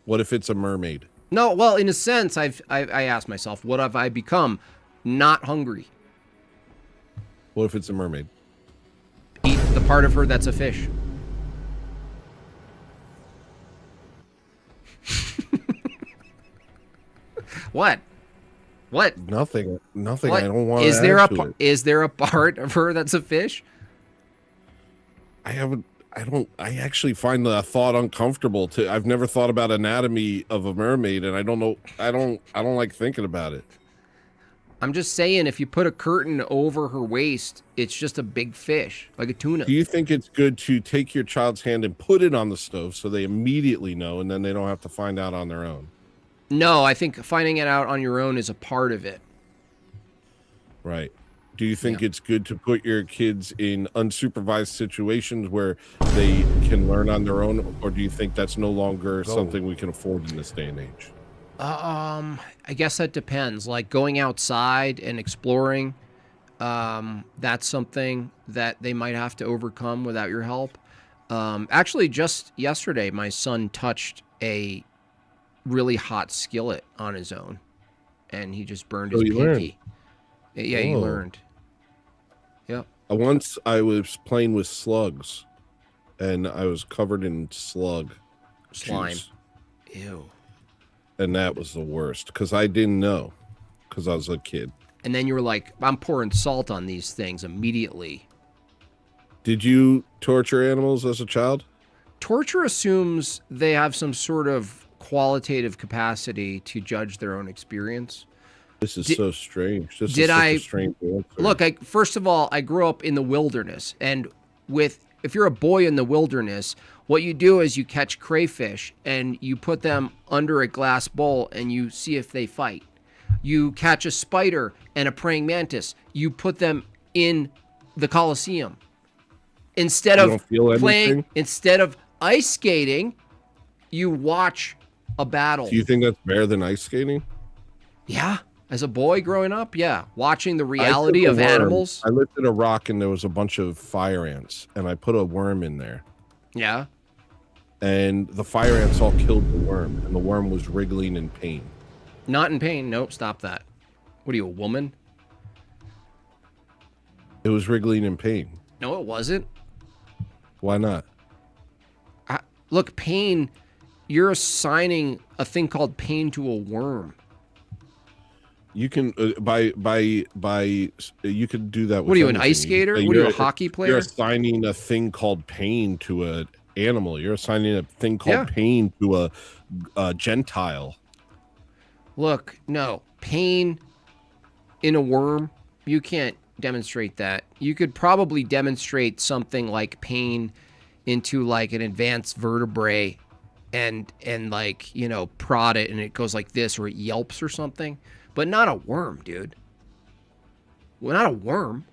What if it's a mermaid? No, well, in a sense, I asked myself, what have I become? Not hungry. What if it's a mermaid? Eat the part of her that's a fish. What? What? Nothing. Nothing. What? I don't want Is to there add a to it. is there a part of her that's a fish? I haven't. I don't. I actually find the thought uncomfortable. I've never thought about anatomy of a mermaid, and I don't know. I don't like thinking about it. I'm just saying, if you put a curtain over her waist, it's just a big fish, like a tuna. Do you think it's good to take your child's hand and put it on the stove so they immediately know, and then they don't have to find out on their own? No, I think finding it out on your own is a part of it. Right. Do you think it's good to put your kids in unsupervised situations where they can learn on their own, or do you think that's no longer something we can afford in this day and age? I guess that depends. Like going outside and exploring, that's something that they might have to overcome without your help. Actually, just yesterday, my son touched a really hot skillet on his own, and he just burned his he learned. pinky. Yeah, he Whoa. learned. Yep. Once I was playing with slugs, and I was covered in slug Slime. juice. Ew. And that was the worst because I didn't know because I was a kid. And then you were like, I'm pouring salt on these things immediately. Did you torture animals as a child? Torture assumes they have some sort of qualitative capacity to judge their own experience. This is so strange. This did is such I- a strange answer. Look, first of all, I grew up in the wilderness, and if you're a boy in the wilderness, what you do is you catch crayfish and you put them under a glass bowl and you see if they fight. You catch a spider and a praying mantis, you put them in the Colosseum. Instead You of don't feel playing, anything? instead of ice skating, you watch a battle. Do you think that's better than ice skating? Yeah. As a boy growing up, yeah. Watching the I reality took a of worm. animals. I lifted a rock and there was a bunch of fire ants, and I put a worm in there. Yeah. And the fire ants all killed the worm, and the worm was wriggling in pain. Not in pain. Nope, stop that. What are you, a woman? It was wriggling in pain. No, it wasn't. Why not? Look, pain, you're assigning a thing called pain to a worm. You can you could do that. With What are you, an anything. ice skater? You're- What are you, a hockey You're player? assigning a thing called pain to an animal. You're assigning a thing called Yeah. pain to a Gentile. Look, no. Pain in a worm, you can't demonstrate that. You could probably demonstrate something like pain into like an advanced vertebrae and like, you know, prod it and it goes like this or it yelps or something. But not a worm, dude. Well, not a worm.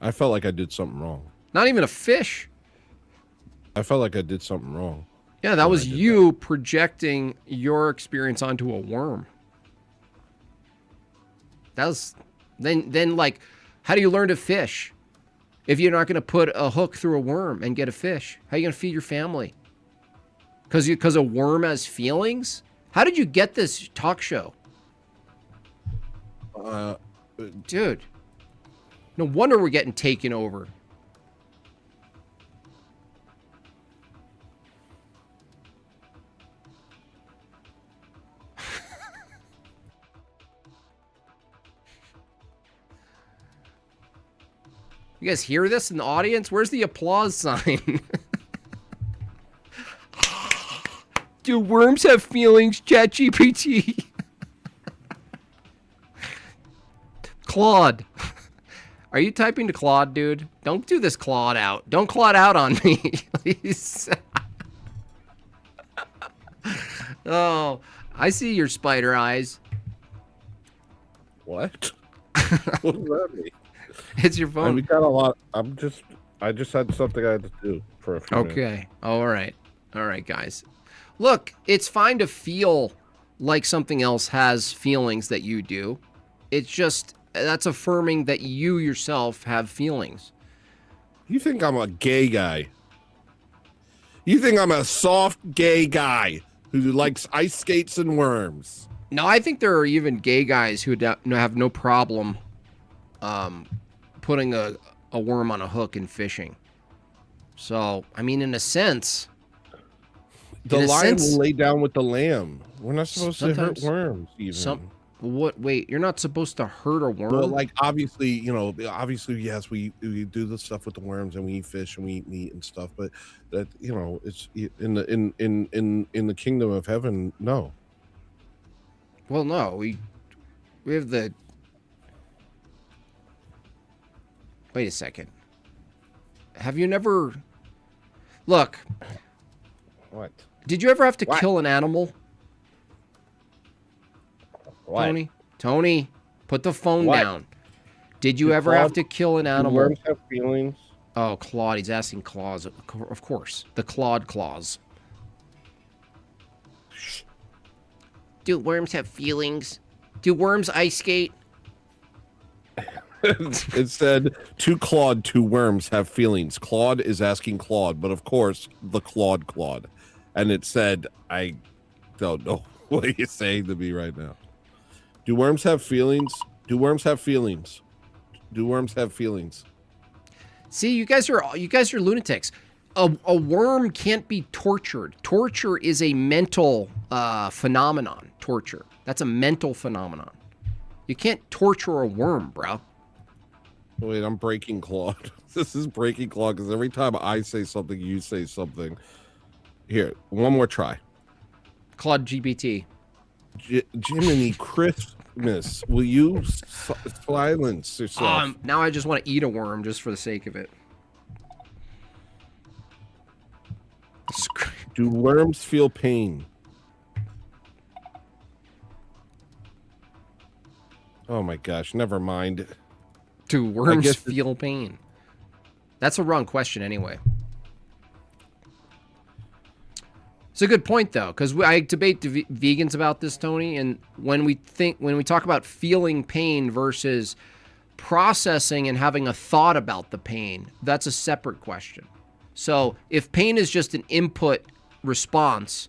I felt like I did something wrong. Not even a fish. I felt like I did something wrong. Yeah, that was you projecting your experience onto a worm. That was then like, how do you learn to fish if you're not going to put a hook through a worm and get a fish? How are you going to feed your family? Because a worm has feelings? How did you get this talk show? Dude, no wonder we're getting taken over. You guys hear this in the audience? Where's the applause sign? Do worms have feelings, ChatGPT? Claude. Are you typing to Claude, dude? Don't do this Claude out. Don't Claude out on me, please. Oh, I see your spider eyes. What? What does that mean? It's your phone. We got a lot. I just had something I had to do for a few minutes. Okay. All right. All right, guys. Look, it's fine to feel like something else has feelings that you do. It's just, that's affirming that you yourself have feelings. You think I'm a gay guy? You think I'm a soft gay guy who likes ice skates and worms? No, I think there are even gay guys who have no problem putting a worm on a hook and fishing. So, I mean, in a sense... The lion will lay down with the lamb. We're not supposed to hurt worms, even. What? Wait, you're not supposed to hurt a worm? Well, like, obviously, yes, we do the stuff with the worms and we eat fish and we eat meat and stuff, but that, it's in the kingdom of heaven, no. Well, no, we have the... Wait a second. Have you never... Look. What? Did you ever have to kill an animal? What? Tony, put the phone down. Did you ever have to kill an animal? Do worms have feelings? Oh, Claude. He's asking claws. Of course. The Claude claws. Do worms have feelings? Do worms ice skate? It said, to Claude, two worms have feelings. Claude is asking Claude, but of course, the Claude. And it said, I don't know what you're saying to me right now. Do worms have feelings? Do worms have feelings? Do worms have feelings? See, you guys are lunatics. A worm can't be tortured. Torture is a mental phenomenon. Torture. That's a mental phenomenon. You can't torture a worm, bro. Wait, I'm breaking Claude. This is breaking Claude because every time I say something, you say something. Here, one more try. Claude GPT. Jiminy Christmas, will you silence yourself? Now I just want to eat a worm just for the sake of it. Do worms feel pain? Oh my gosh, never mind. Do worms feel pain? That's a wrong question anyway. It's a good point though, because I debate vegans about this, Tony, and when we talk about feeling pain versus processing and having a thought about the pain, that's a separate question. So if pain is just an input response,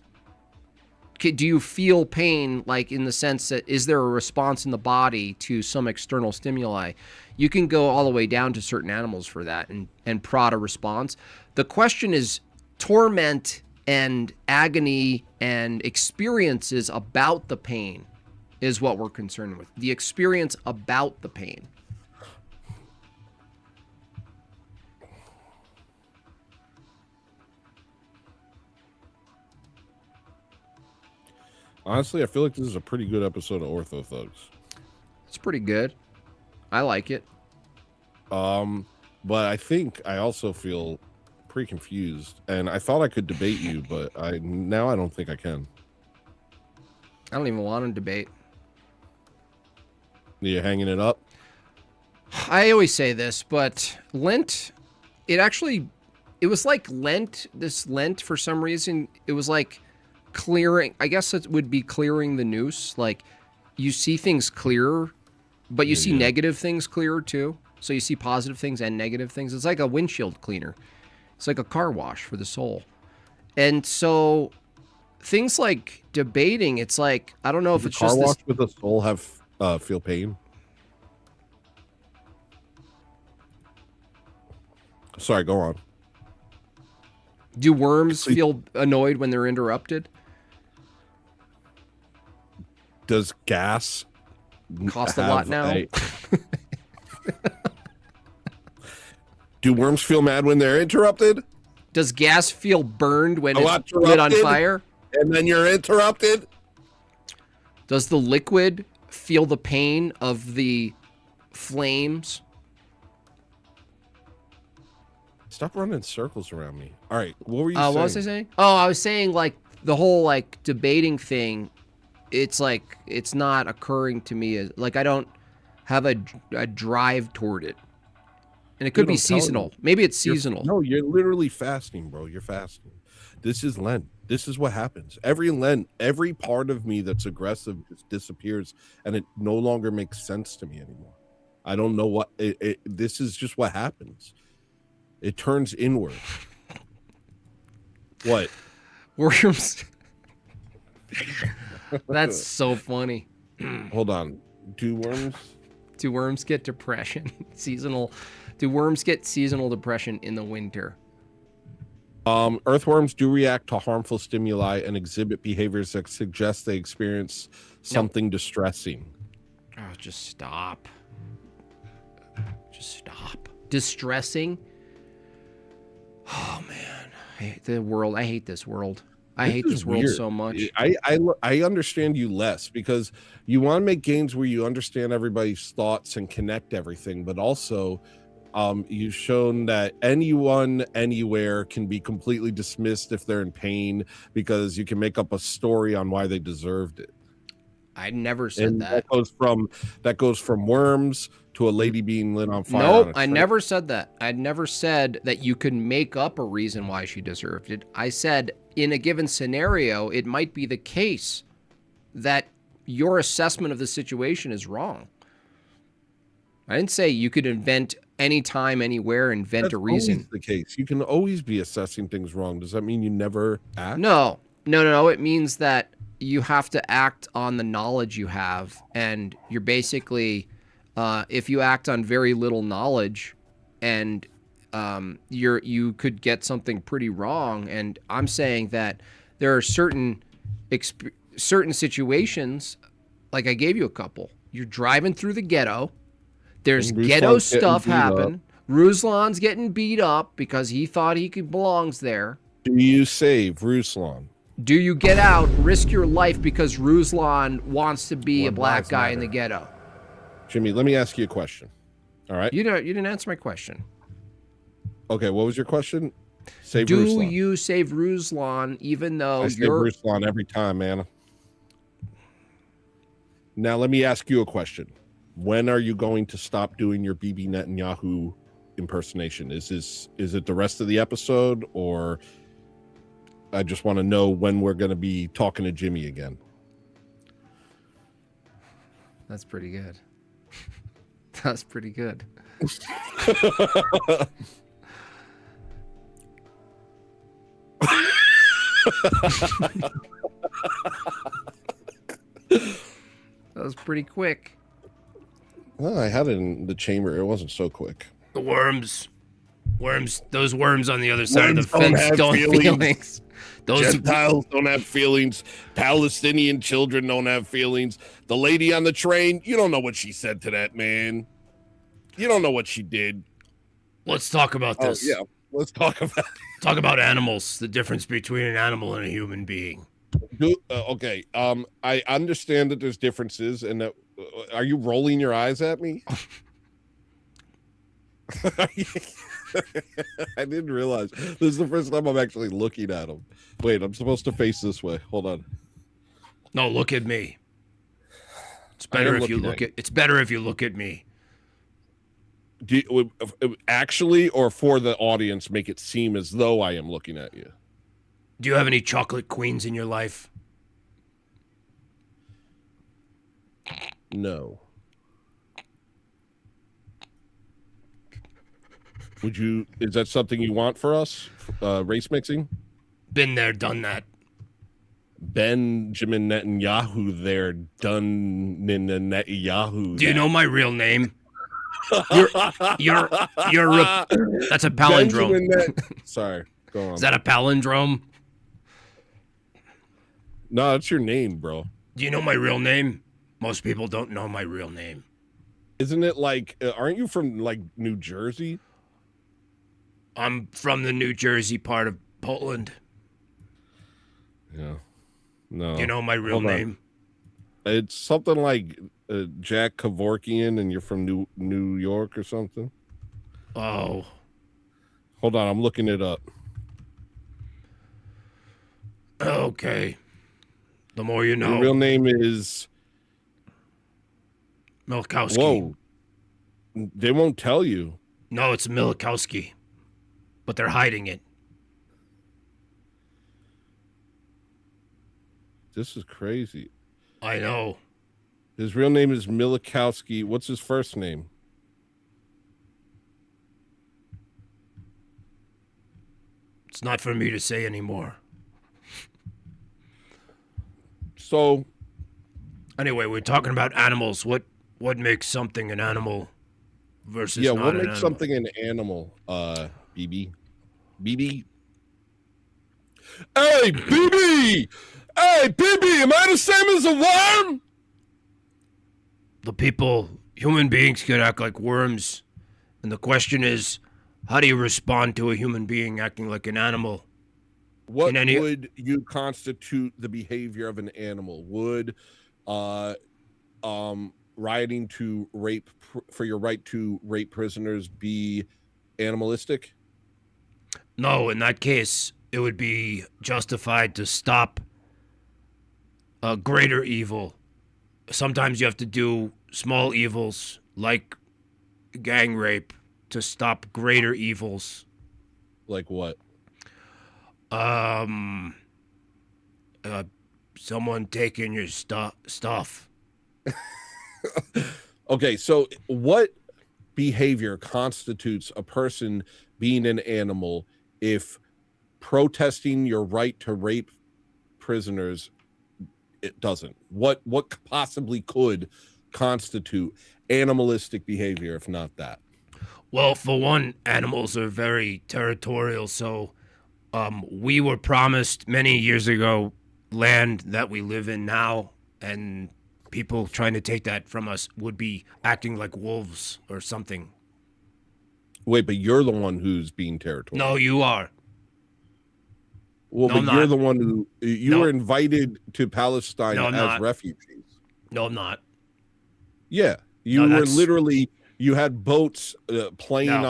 do you feel pain, like in the sense that is there a response in the body to some external stimuli? You can go all the way down to certain animals for that and prod a response. The question is torment and agony and experiences about the pain is what we're concerned with. The experience about the pain. Honestly, I feel like this is a pretty good episode of OrthoThugs. It's pretty good. I like it. But I think I also feel pretty confused, and I thought I could debate you, but now I don't think I can. I don't even want to debate. You hanging it up? I always say this, but Lent, it it was like Lent. This Lent, for some reason, it was like clearing. I guess it would be clearing the noose. Like you see things clearer, but you see negative things clearer too. So you see positive things and negative things. It's like a windshield cleaner. It's like a car wash for the soul. And so things like debating, it's like, I don't know if it's car just wash this. with a soul have feel pain. Sorry, go on. Do worms feel annoyed when they're interrupted? Does gas Cost a lot now? Do worms feel mad when they're interrupted? Does gas feel burned when it's Interrupted, lit on fire? And then you're interrupted? Does the liquid feel the pain of the flames? Stop running circles around me. All right, what were you saying? What was I saying? Oh, I was saying like the whole like debating thing. It's like it's not occurring to me as like I don't have a drive toward it, and it could be seasonal. Maybe it's seasonal. No, you're literally fasting, bro. You're fasting. This is Lent. This is what happens. Every Lent, every part of me that's aggressive just disappears, and it no longer makes sense to me anymore. I don't know what. This is just what happens. It turns inward. What? Worms. That's so funny. Hold on. Do worms get depression? Seasonal. Do worms get seasonal depression in the winter? Earthworms do react to harmful stimuli and exhibit behaviors that suggest they experience something distressing. Oh, just stop. Just stop. Distressing? Oh man, I hate the world. I hate this world. I hate this world so much. I understand you less because you want to make games where you understand everybody's thoughts and connect everything, but also you've shown that anyone anywhere can be completely dismissed if they're in pain because you can make up a story on why they deserved it. I never said that. That goes from worms to a lady being lit on fire. Nope, I never said that. I never said that you could make up a reason why she deserved it. I said in a given scenario, it might be the case that your assessment of the situation is wrong. I didn't say you could invent anytime, anywhere, invent a reason. That's always the case. You can always be assessing things wrong. Does that mean you never act? No. It means that you have to act on the knowledge you have, and you're basically, if you act on very little knowledge, and you could get something pretty wrong. And I'm saying that there are certain situations, like I gave you a couple. You're driving through the ghetto. There's ghetto stuff happen. Ruslan's getting beat up because he thought he belongs there. Do you save Ruslan? Do you get out, risk your life because Ruslan wants to be a black guy in the ghetto? Jimmy, let me ask you a question. All right. You didn't answer my question. Okay, what was your question? Do you save Ruslan even though I save Ruslan every time, man. Now let me ask you a question. When are you going to stop doing your Bibi Netanyahu impersonation? Is it the rest of the episode, or I just want to know when we're going to be talking to Jimmy again? That's pretty good. That's pretty good. That was pretty quick. Well, I had it in the chamber. It wasn't so quick. The worms, those worms on the other side of the fence don't have feelings. Those Gentiles don't have feelings. Palestinian children don't have feelings. The lady on the train, you don't know what she said to that man. You don't know what she did. Let's talk about this. Yeah, let's talk about animals. The difference between an animal and a human being. Okay. I understand that there's differences, and that. Are you rolling your eyes at me? I didn't realize this is the first time I'm actually looking at him. Wait, I'm supposed to face this way. Hold on. No, look at me. It's better if you look at. It's better if you look at me. Actually, or for the audience, make it seem as though I am looking at you. Do you have any chocolate queens in your life? No. Would you? Is that something you want for us? Race mixing? Been there, done that. Benjamin Netanyahu there, done Netanyahu. Do you know my real name? You're that's a palindrome. Sorry, go on. Is that a palindrome? No, that's your name, bro. Do you know my real name? Most people don't know my real name. Isn't it like, aren't you from like New Jersey? I'm from the New Jersey part of Poland. Yeah. No. Do you know my real name? It's something like Jack Kevorkian, and you're from New York or something. Oh. Hold on, I'm looking it up. Okay. The more you know. Your real name is Milikowski. Whoa. They won't tell you. No, it's Milikowski. But they're hiding it. This is crazy. I know. His real name is Milikowski. What's his first name? It's not for me to say anymore. So, anyway, we're talking about animals. What makes something an animal versus not what an makes animal? something an animal? BB. Hey, BB! Hey, BB, am I the same as a worm? Human beings can act like worms. And the question is, how do you respond to a human being acting like an animal? What would you constitute the behavior of an animal? Would rioting to rape for your right to rape prisoners be animalistic? No, in that case, it would be justified to stop a greater evil. Sometimes you have to do small evils like gang rape to stop greater evils. Like what? Someone taking your stuff. Okay, so what behavior constitutes a person being an animal if protesting your right to rape prisoners, it doesn't? What possibly could constitute animalistic behavior if not that? Well, for one, animals are very territorial, so we were promised many years ago land that we live in now, and people trying to take that from us would be acting like wolves or something. Wait, but you're the one who's being territorial. No, you are. Well, No, but I'm you're not. the one who you were invited to Palestine No, I'm as not. refugees. No, I'm not. Yeah, you No, were that's- literally. You had boats playing No.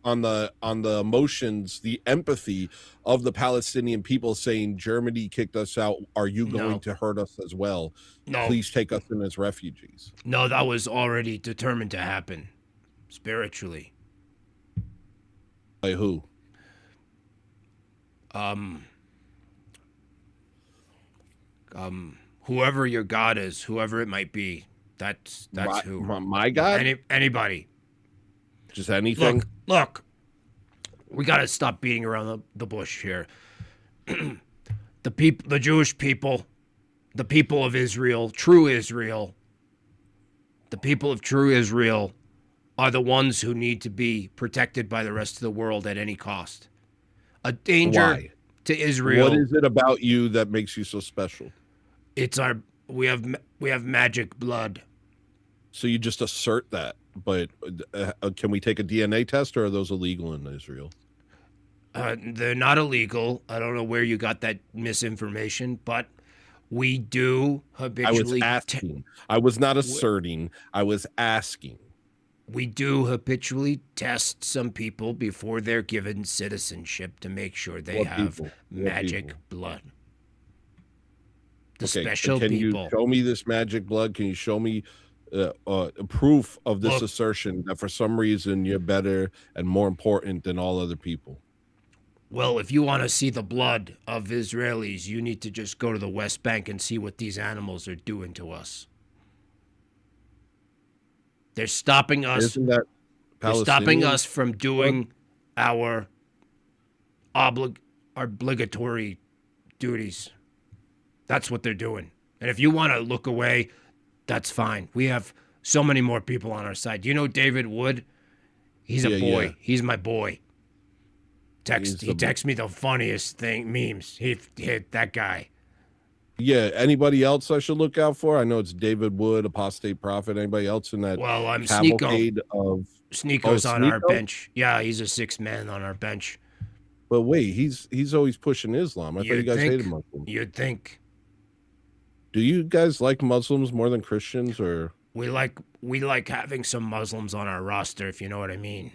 on the emotions, the empathy of the Palestinian people, saying Germany kicked us out. Are you going No. to hurt us as well? No. Please take us in as refugees. No, that was already determined to happen spiritually. By who? Whoever your God is, whoever it might be, that's who. My God? Anybody. Just anything? Look, we got to stop beating around the bush here. The Jewish people, the people of Israel, true Israel, the people of true Israel are the ones who need to be protected by the rest of the world at any cost. A danger Why? to Israel. What is it about you that makes you so special? We have magic blood. So you just assert that, but can we take a DNA test, or are those illegal in Israel? They're not illegal. I don't know where you got that misinformation, but we do habitually. I was asking. I was not asserting. I was asking. We do habitually test some people before they're given citizenship to make sure they What have people? What magic people? blood. The Okay, special can people. you show me this magic blood? Can you show me proof of this Look. assertion that for some reason you're better and more important than all other people? Well, if you want to see the blood of Israelis, you need to just go to the West Bank and see what these animals are doing to us. They're stopping us. Isn't that They're stopping Palestinian? us from doing our obligatory duties. That's what they're doing. And if you want to look away, that's fine. We have so many more people on our side. Do you know David Wood? He's a Yeah, boy. yeah. He's my boy. He's He the- texts me the funniest memes. He hit that guy. Yeah. Anybody else I should look out for? I know it's David Wood, apostate prophet. Anybody else in that Well, I'm Sneeko. cavalcade of? Sneeko's on our Sneeko? bench. Yeah, he's a 6th man on our bench. But wait, he's always pushing Islam. I thought you You'd guys think- hated Muslims. You'd think Do you guys like Muslims more than Christians, or? we like having some Muslims on our roster, if you know what I mean.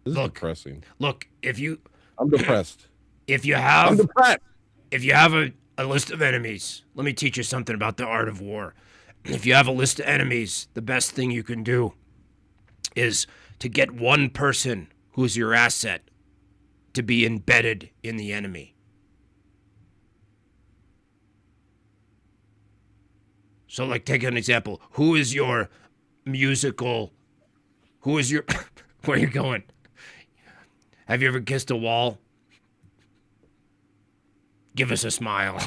This is Look. depressing. Look, I'm depressed. if you I'm have depressed. if you have a list of enemies, let me teach you something about the art of war. If you have a list of enemies, the best thing you can do is to get one person who's your asset to be embedded in the enemy. So, like, take an example. Who is your musical? Who is your? Where are you going? Have you ever kissed a wall? Give us a smile.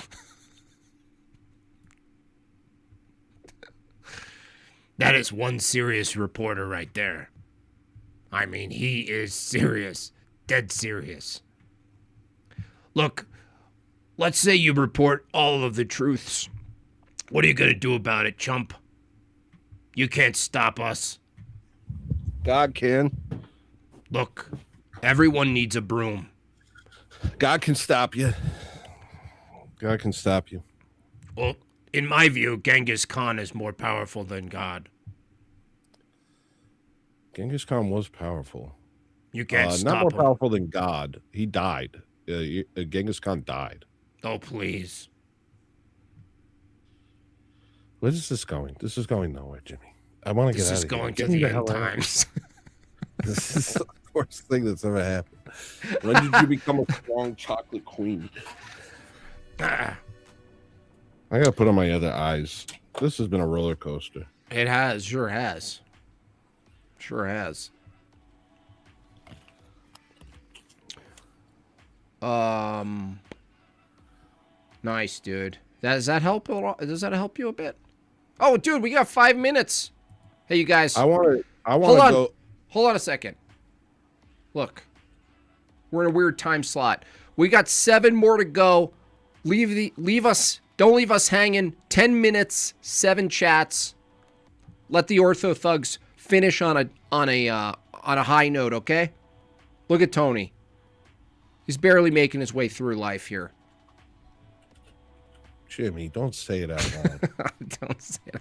That is one serious reporter right there. I mean, he is serious. Dead serious. Look, let's say you report all of the truths. What are you going to do about it, chump? You can't stop us. God can. Look, everyone needs a broom. God can stop you. God can stop you. Well, in my view, Genghis Khan is more powerful than God. Genghis Khan was powerful. You can't Not stop more him. powerful than God. He died. Genghis Khan died. Oh, please. Where is this going? This is going nowhere, Jimmy. I want to get This out is of here. going to Get me the hell end out of here. times. This is the worst thing that's ever happened. When did you become a strong chocolate queen? Ah, I gotta put on my other eyes. This has been a roller coaster. It has, sure has. Sure has. Nice, dude. Does that help? Does that help you a bit? Oh, dude, we got 5 minutes. Hey, you guys. I want to Hold on. go. Hold on a second. Look, we're in a weird time slot. We got 7 more to go. Don't leave us hanging. 10 minutes, 7 chats. Let the OrthoThugs finish on a high note, okay? Look at Tony. He's barely making his way through life here. Jimmy, don't say it out loud. Don't say it.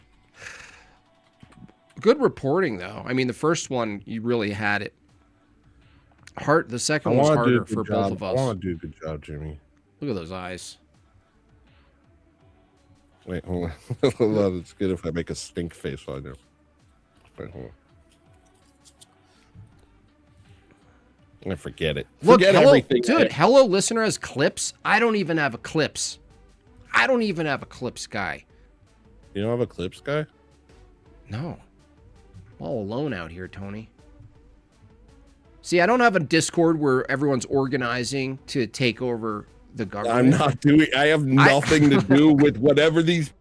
Good reporting, though. I mean, the first one, you really had it. The second one's harder for both of I us. want to do a good job, Jimmy. Look at those eyes. Wait, hold on. Hold on. It's good if I make a stink face while I do. Wait, hold on. I forget it. Look, Forget hello, everything. dude. Hello, listener has clips. I don't even have a clips. I don't even have a clips guy. You don't have a clips guy? No. I'm all alone out here, Tony. See, I don't have a Discord where everyone's organizing to take over the government. I'm not doing. I have nothing to do with whatever these.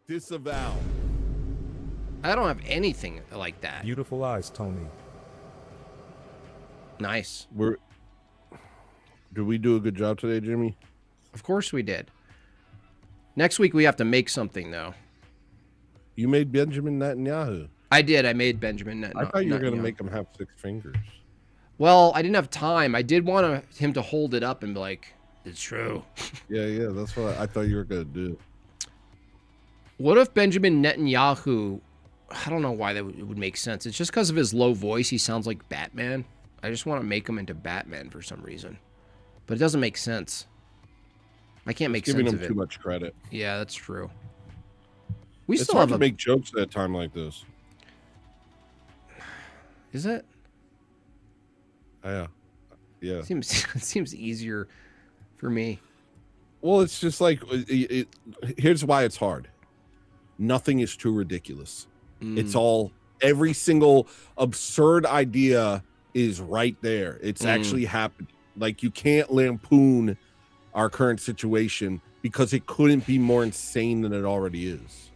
Disavow. I don't have anything like that. Beautiful eyes, Tony. Nice. Did we do a good job today, Jimmy? Of course we did. Next week we have to make something, though. You made Benjamin Netanyahu. I did. I made Benjamin Netanyahu. I thought you were going to make him have 6 fingers. Well, I didn't have time. I did want him to hold it up and be like, it's true. Yeah, that's what I thought you were going to do. What if Benjamin Netanyahu, I don't know why that would make sense. It's just because of his low voice. He sounds like Batman. I just want to make him into Batman for some reason. But it doesn't make sense. I can't make giving sense him of it. too much credit. Yeah, that's true. We It's still hard have to make jokes at a time like this. Is it? Yeah. Yeah. Seems easier for me. Well, it's just like here's why it's hard. Nothing is too ridiculous. It's all every single absurd idea is right there. It's actually happening. Like you can't lampoon our current situation because it couldn't be more insane than it already is.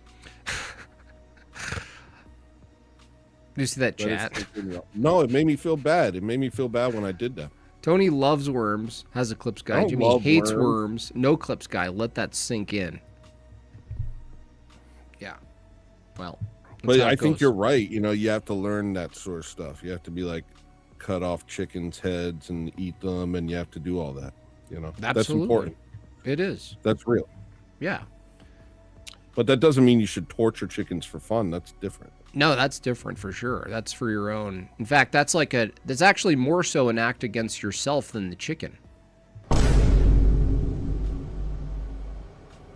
Did you see that chat? No, it made me feel bad. It made me feel bad when I did that. Tony loves worms, has a clips guy. Jimmy hates worms. No clips guy. Let that sink in. Yeah. Well, but I think you're right. You know, you have to learn that sort of stuff. You have to be like, cut off chickens' heads and eat them, and you have to do all that. You know, that's important. It is. That's real. Yeah. But that doesn't mean you should torture chickens for fun. That's different. No, that's different for sure. That's for your own. In fact, that's actually more so an act against yourself than the chicken.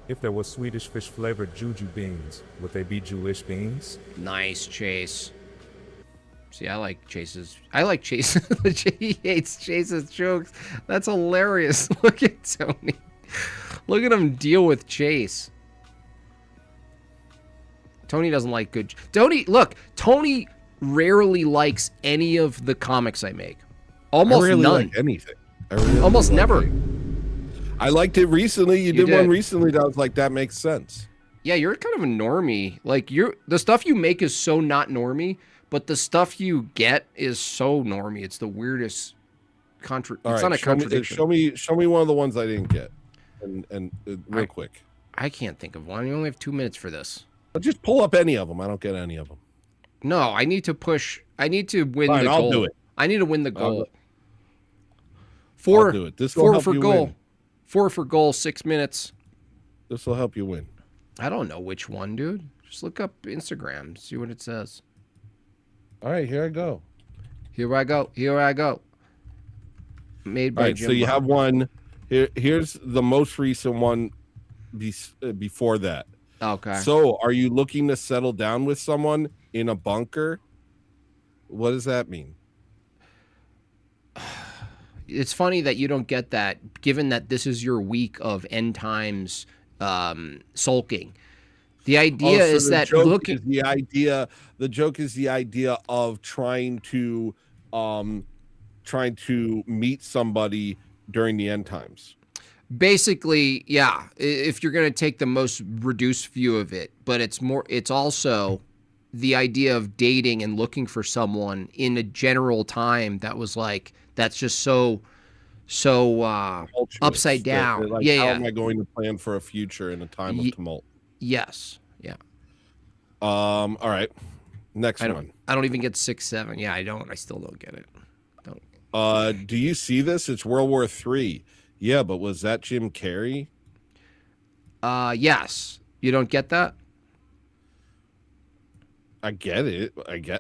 If there were Swedish fish flavored juju beans, would they be Jewish beans? Nice, Chase. See, I like Chase. He hates Chase's jokes. That's hilarious. Look at Tony. Look at him deal with Chase. Tony doesn't like good. Tony rarely likes any of the comics I make. Almost I really none. like anything. I really Almost like never. Anything. I liked it recently. You did one recently that I was like, that makes sense. Yeah, you're kind of a normie. Like the stuff you make is so not normie, but the stuff you get is so normie. It's the weirdest it's not a contradiction. Show me one of the ones I didn't get, and real quick. I can't think of one. You only have 2 minutes for this. But just pull up any of them. I don't get any of them. No, I need to push. I need to win Fine, the goal. I'll do it. I need to win the goal. I'll do it. This will help for you goal. win. 4 for goal. 6 minutes. This will help you win. I don't know which one, dude. Just look up Instagram. See what it says. All right, here I go. Here I go. Made by Jim. So you have one. Here's the most recent one before that. Okay. So are you looking to settle down with someone in a bunker? What does that mean? It's funny that you don't get that, given that this is your week of end times sulking. The idea is that the joke is the idea of trying to meet somebody during the end times. Basically, yeah, if you're going to take the most reduced view of it, but it's also the idea of dating and looking for someone in a general time that was like, that's just so upside down. Like, how am I going to plan for a future in a time of tumult? Yes. Yeah. All right. Next one. I don't even get 6, 7. Yeah, I don't. I still don't get it. Don't. Do you see this? It's World War III. Yeah, but was that Jim Carrey? Yes. You don't get that? I get it.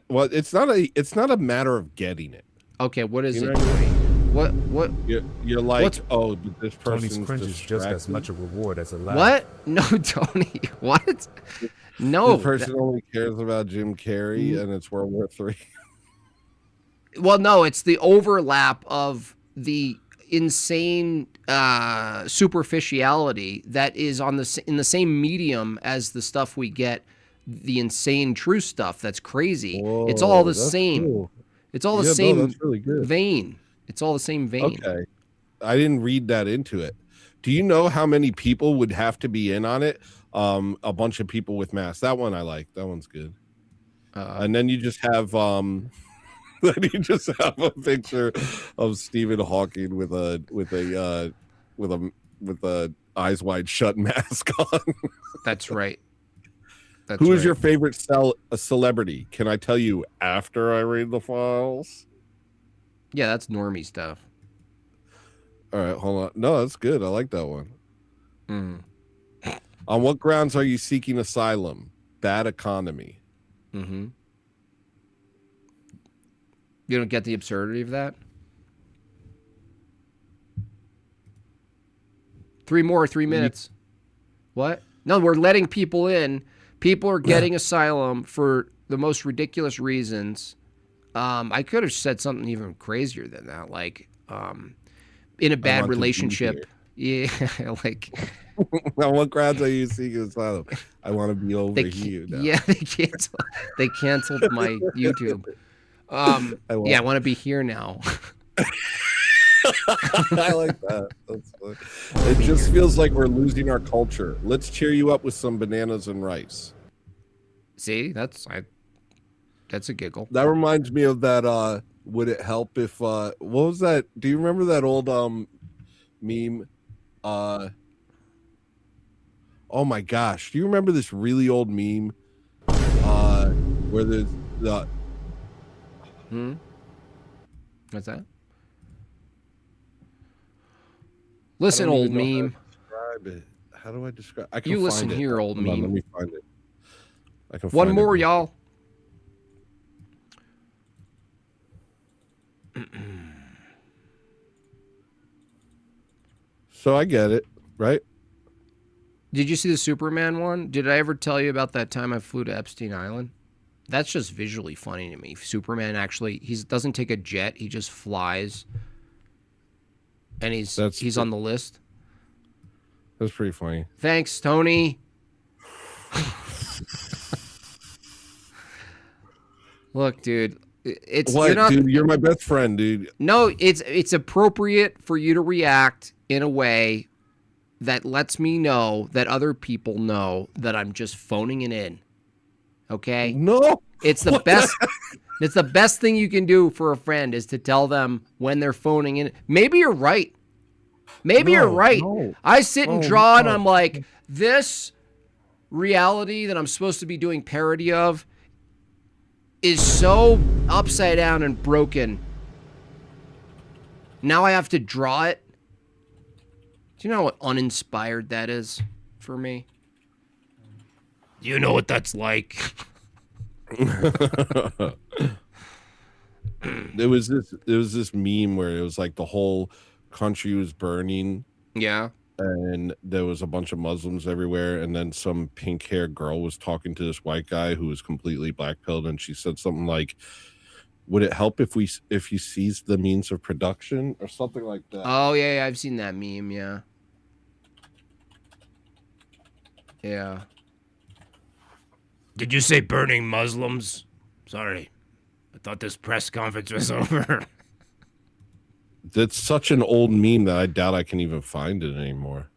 Well, it's not a matter of getting it. Okay, what is You it? know what I mean? What? You're like, oh, this Tony's person's cringe is just as much a reward as a laugh. What? No, Tony. What? No. The person only cares about Jim Carrey, and it's World War III. Well, no, it's the overlap of the insane superficiality that is in the same medium as the stuff we get, the insane true stuff that's crazy. Whoa, it's all the that's same. Cool. It's all the same that's really good. vein. It's all the same vein. Okay. I didn't read that into it. Do you know how many people would have to be in on it? A bunch of people with masks. That one I like. That one's good. And then you just have a picture of Stephen Hawking with a eyes wide shut mask on. That's right. Who is your favorite celebrity? Can I tell you after I read the files? Yeah, that's normie stuff. All right, hold on. No, that's good. I like that one. On what grounds are you seeking asylum? Bad economy. Mm-hmm. You don't get the absurdity of that? 3 minutes. What? No, we're letting people in. People are getting asylum for the most ridiculous reasons. I could have said something even crazier than that, like in a bad relationship. Yeah, like. Now, what grounds are you seeking asylum? I want to be over here now. Yeah, they canceled my YouTube. Yeah, I want to be here now. I like that. That's fun. It just feels like we're losing our culture. Let's cheer you up with some bananas and rice. See, that's a giggle. That reminds me of that. Would it help if? What was that? Do you remember that old meme? Oh my gosh! Do you remember this really old meme? Where there's the. What's that? Listen, old meme. How do I describe? I can you find listen it. here, old Hold meme. on, let me find it. I can. One find more, it. y'all. So I get it, right? Did you see the Superman one? Did I ever tell you about that time I flew to Epstein Island? That's just visually funny to me. Superman actually, he doesn't take a jet. He just flies. And he's on the list. That's pretty funny. Thanks, Tony. Look, dude. Dude? You're my best friend, dude. No, it's appropriate for you to react in a way that lets me know that other people know that I'm just phoning it in. Okay? No. It's the best. It's the best thing you can do for a friend is to tell them when they're phoning in. Maybe you're right. Maybe you're right. No. I sit and draw and I'm like, this reality that I'm supposed to be doing parody of is so upside down and broken. Now I have to draw it. Do you know what uninspired that is for me? Do you know what that's like? There was this meme where it was like the whole country was burning. Yeah. And there was a bunch of Muslims everywhere, and then some pink-haired girl was talking to this white guy who was completely black-pilled, and she said something like, "Would it help if you seized the means of production?" or something like that. Oh yeah, I've seen that meme. Yeah. Yeah. Did you say burning Muslims? Sorry. I thought this press conference was over. That's such an old meme that I doubt I can even find it anymore.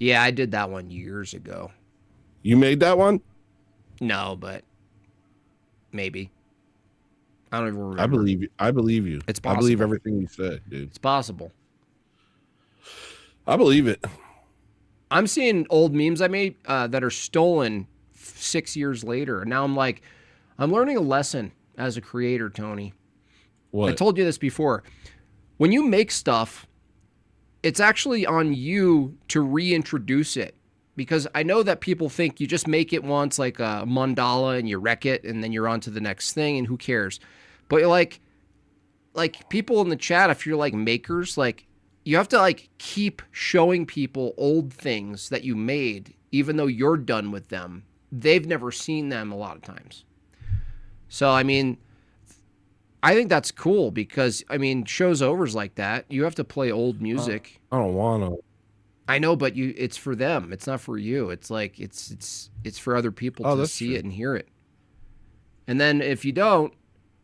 Yeah, I did that one years ago. You made that one? No, but maybe. I don't even remember. I believe you. I believe you. It's possible. I believe everything you said, dude. It's possible. I believe it. I'm seeing old memes I made that are stolen 6 years later. And now I'm like, I'm learning a lesson as a creator, Tony. What? I told you this before. When you make stuff, it's actually on you to reintroduce it. Because I know that people think you just make it once, like a mandala, and you wreck it, and then you're on to the next thing, and who cares? But like people in the chat, if you're like makers, like you have to like keep showing people old things that you made, even though you're done with them. They've never seen them a lot of times. So, I mean, I think that's cool because, I mean, shows overs like that. You have to play old music. I don't want to. I know, but it's for them. It's not for you. It's like it's for other people to see it and hear it. And then if you don't,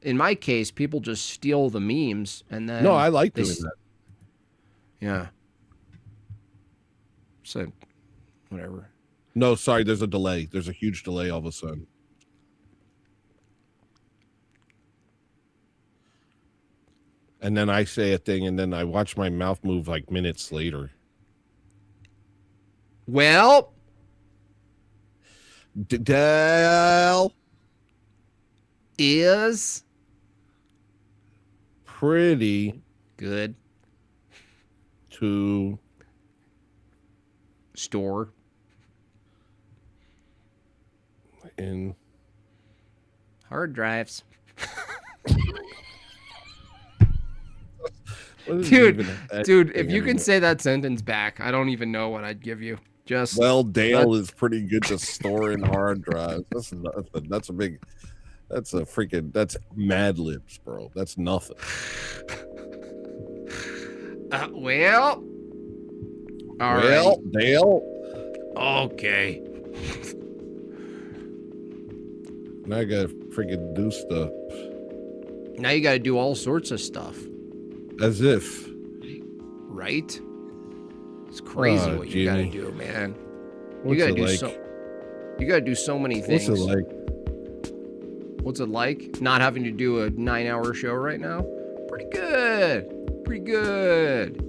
in my case, people just steal the memes and then No, I like doing that. Yeah. So, whatever. No, sorry, there's a delay. There's a huge delay all of a sudden. And then I say a thing, and then I watch my mouth move like minutes later. Well, Dell is pretty good to store in hard drives. What is Dude, even that dude, if thing you can anymore? say that sentence back, I don't even know what I'd give you. Just Well, Dale is pretty good to store in hard drives. That's Mad Libs, bro. That's nothing. well. All well, right. Dale. Okay. Now I gotta freaking do stuff. Now you got to do all sorts of stuff, As if. right? It's crazy what you got to Jimmy. do, man. What's you got to it do like? You got to do so many things. What's it like? What's it like? Not having to do a 9-hour show right now? Pretty good. Pretty good.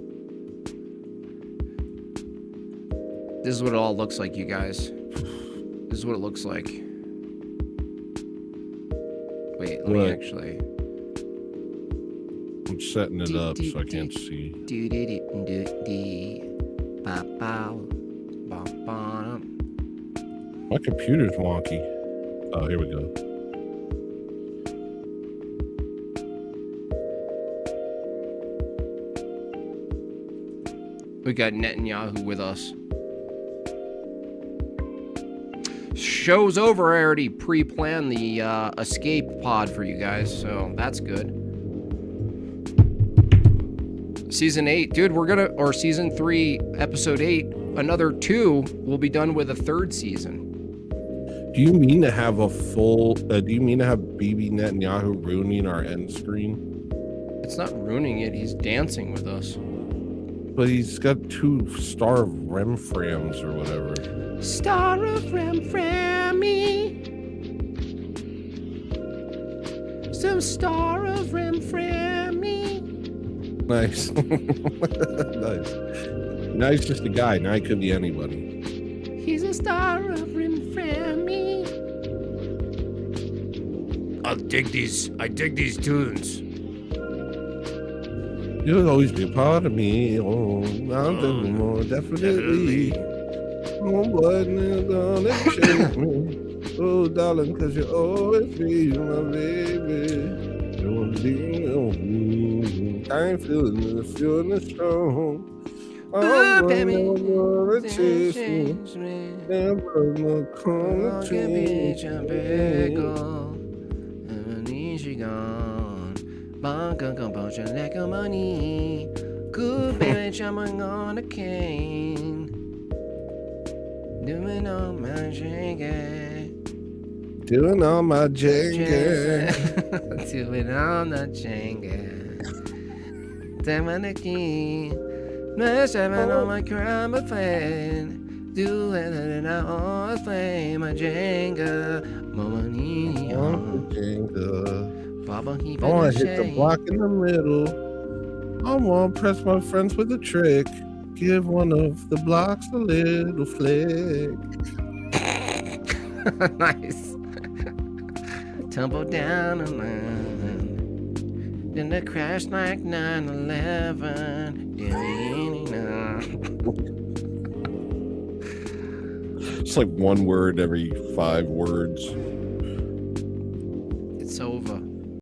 This is what it all looks like, you guys. This is what it looks like. Wait, let me What? actually. I'm setting it up so I can't see. My computer's wonky. Oh, here we go. We got Netanyahu with us. Show's over. I already pre-planned the escape pod for you guys, so that's good. Season 8, dude, or season 3, episode 8, another 2 will be done with a 3rd season. Do you mean to have a full? Do you mean to have Bibi Netanyahu ruining our end screen? It's not ruining it. He's dancing with us. But he's got 2 star of Remframs or whatever. Star of Remframmy. Some star of Remframmy. Nice. Nice. Now he's just a guy. Now he could be anybody. He's a star of Remframmy. I dig these tunes. You'll always be a part of me. Oh, I'm more definitely. Oh, boy, never gonna change me. Oh, darling, cause you always be my baby. Don't leave me. I'm feeling strong. Oh, baby, never chase me. Never gonna come change money. Good baby, jumping on a cane. Doing all my Jenga. Doing all my Jenga. Doing all the Jenga. Damn the key. No seven on my crime of fan. Do it and I always play my Jenga. Mama need Jenga. Baba he I want to hit the block in the middle. I want to press my friends with a trick. Give one of the blocks a little flick. Nice. Tumble down and land. Then the crash like 9/11. It's like one word every 5 words.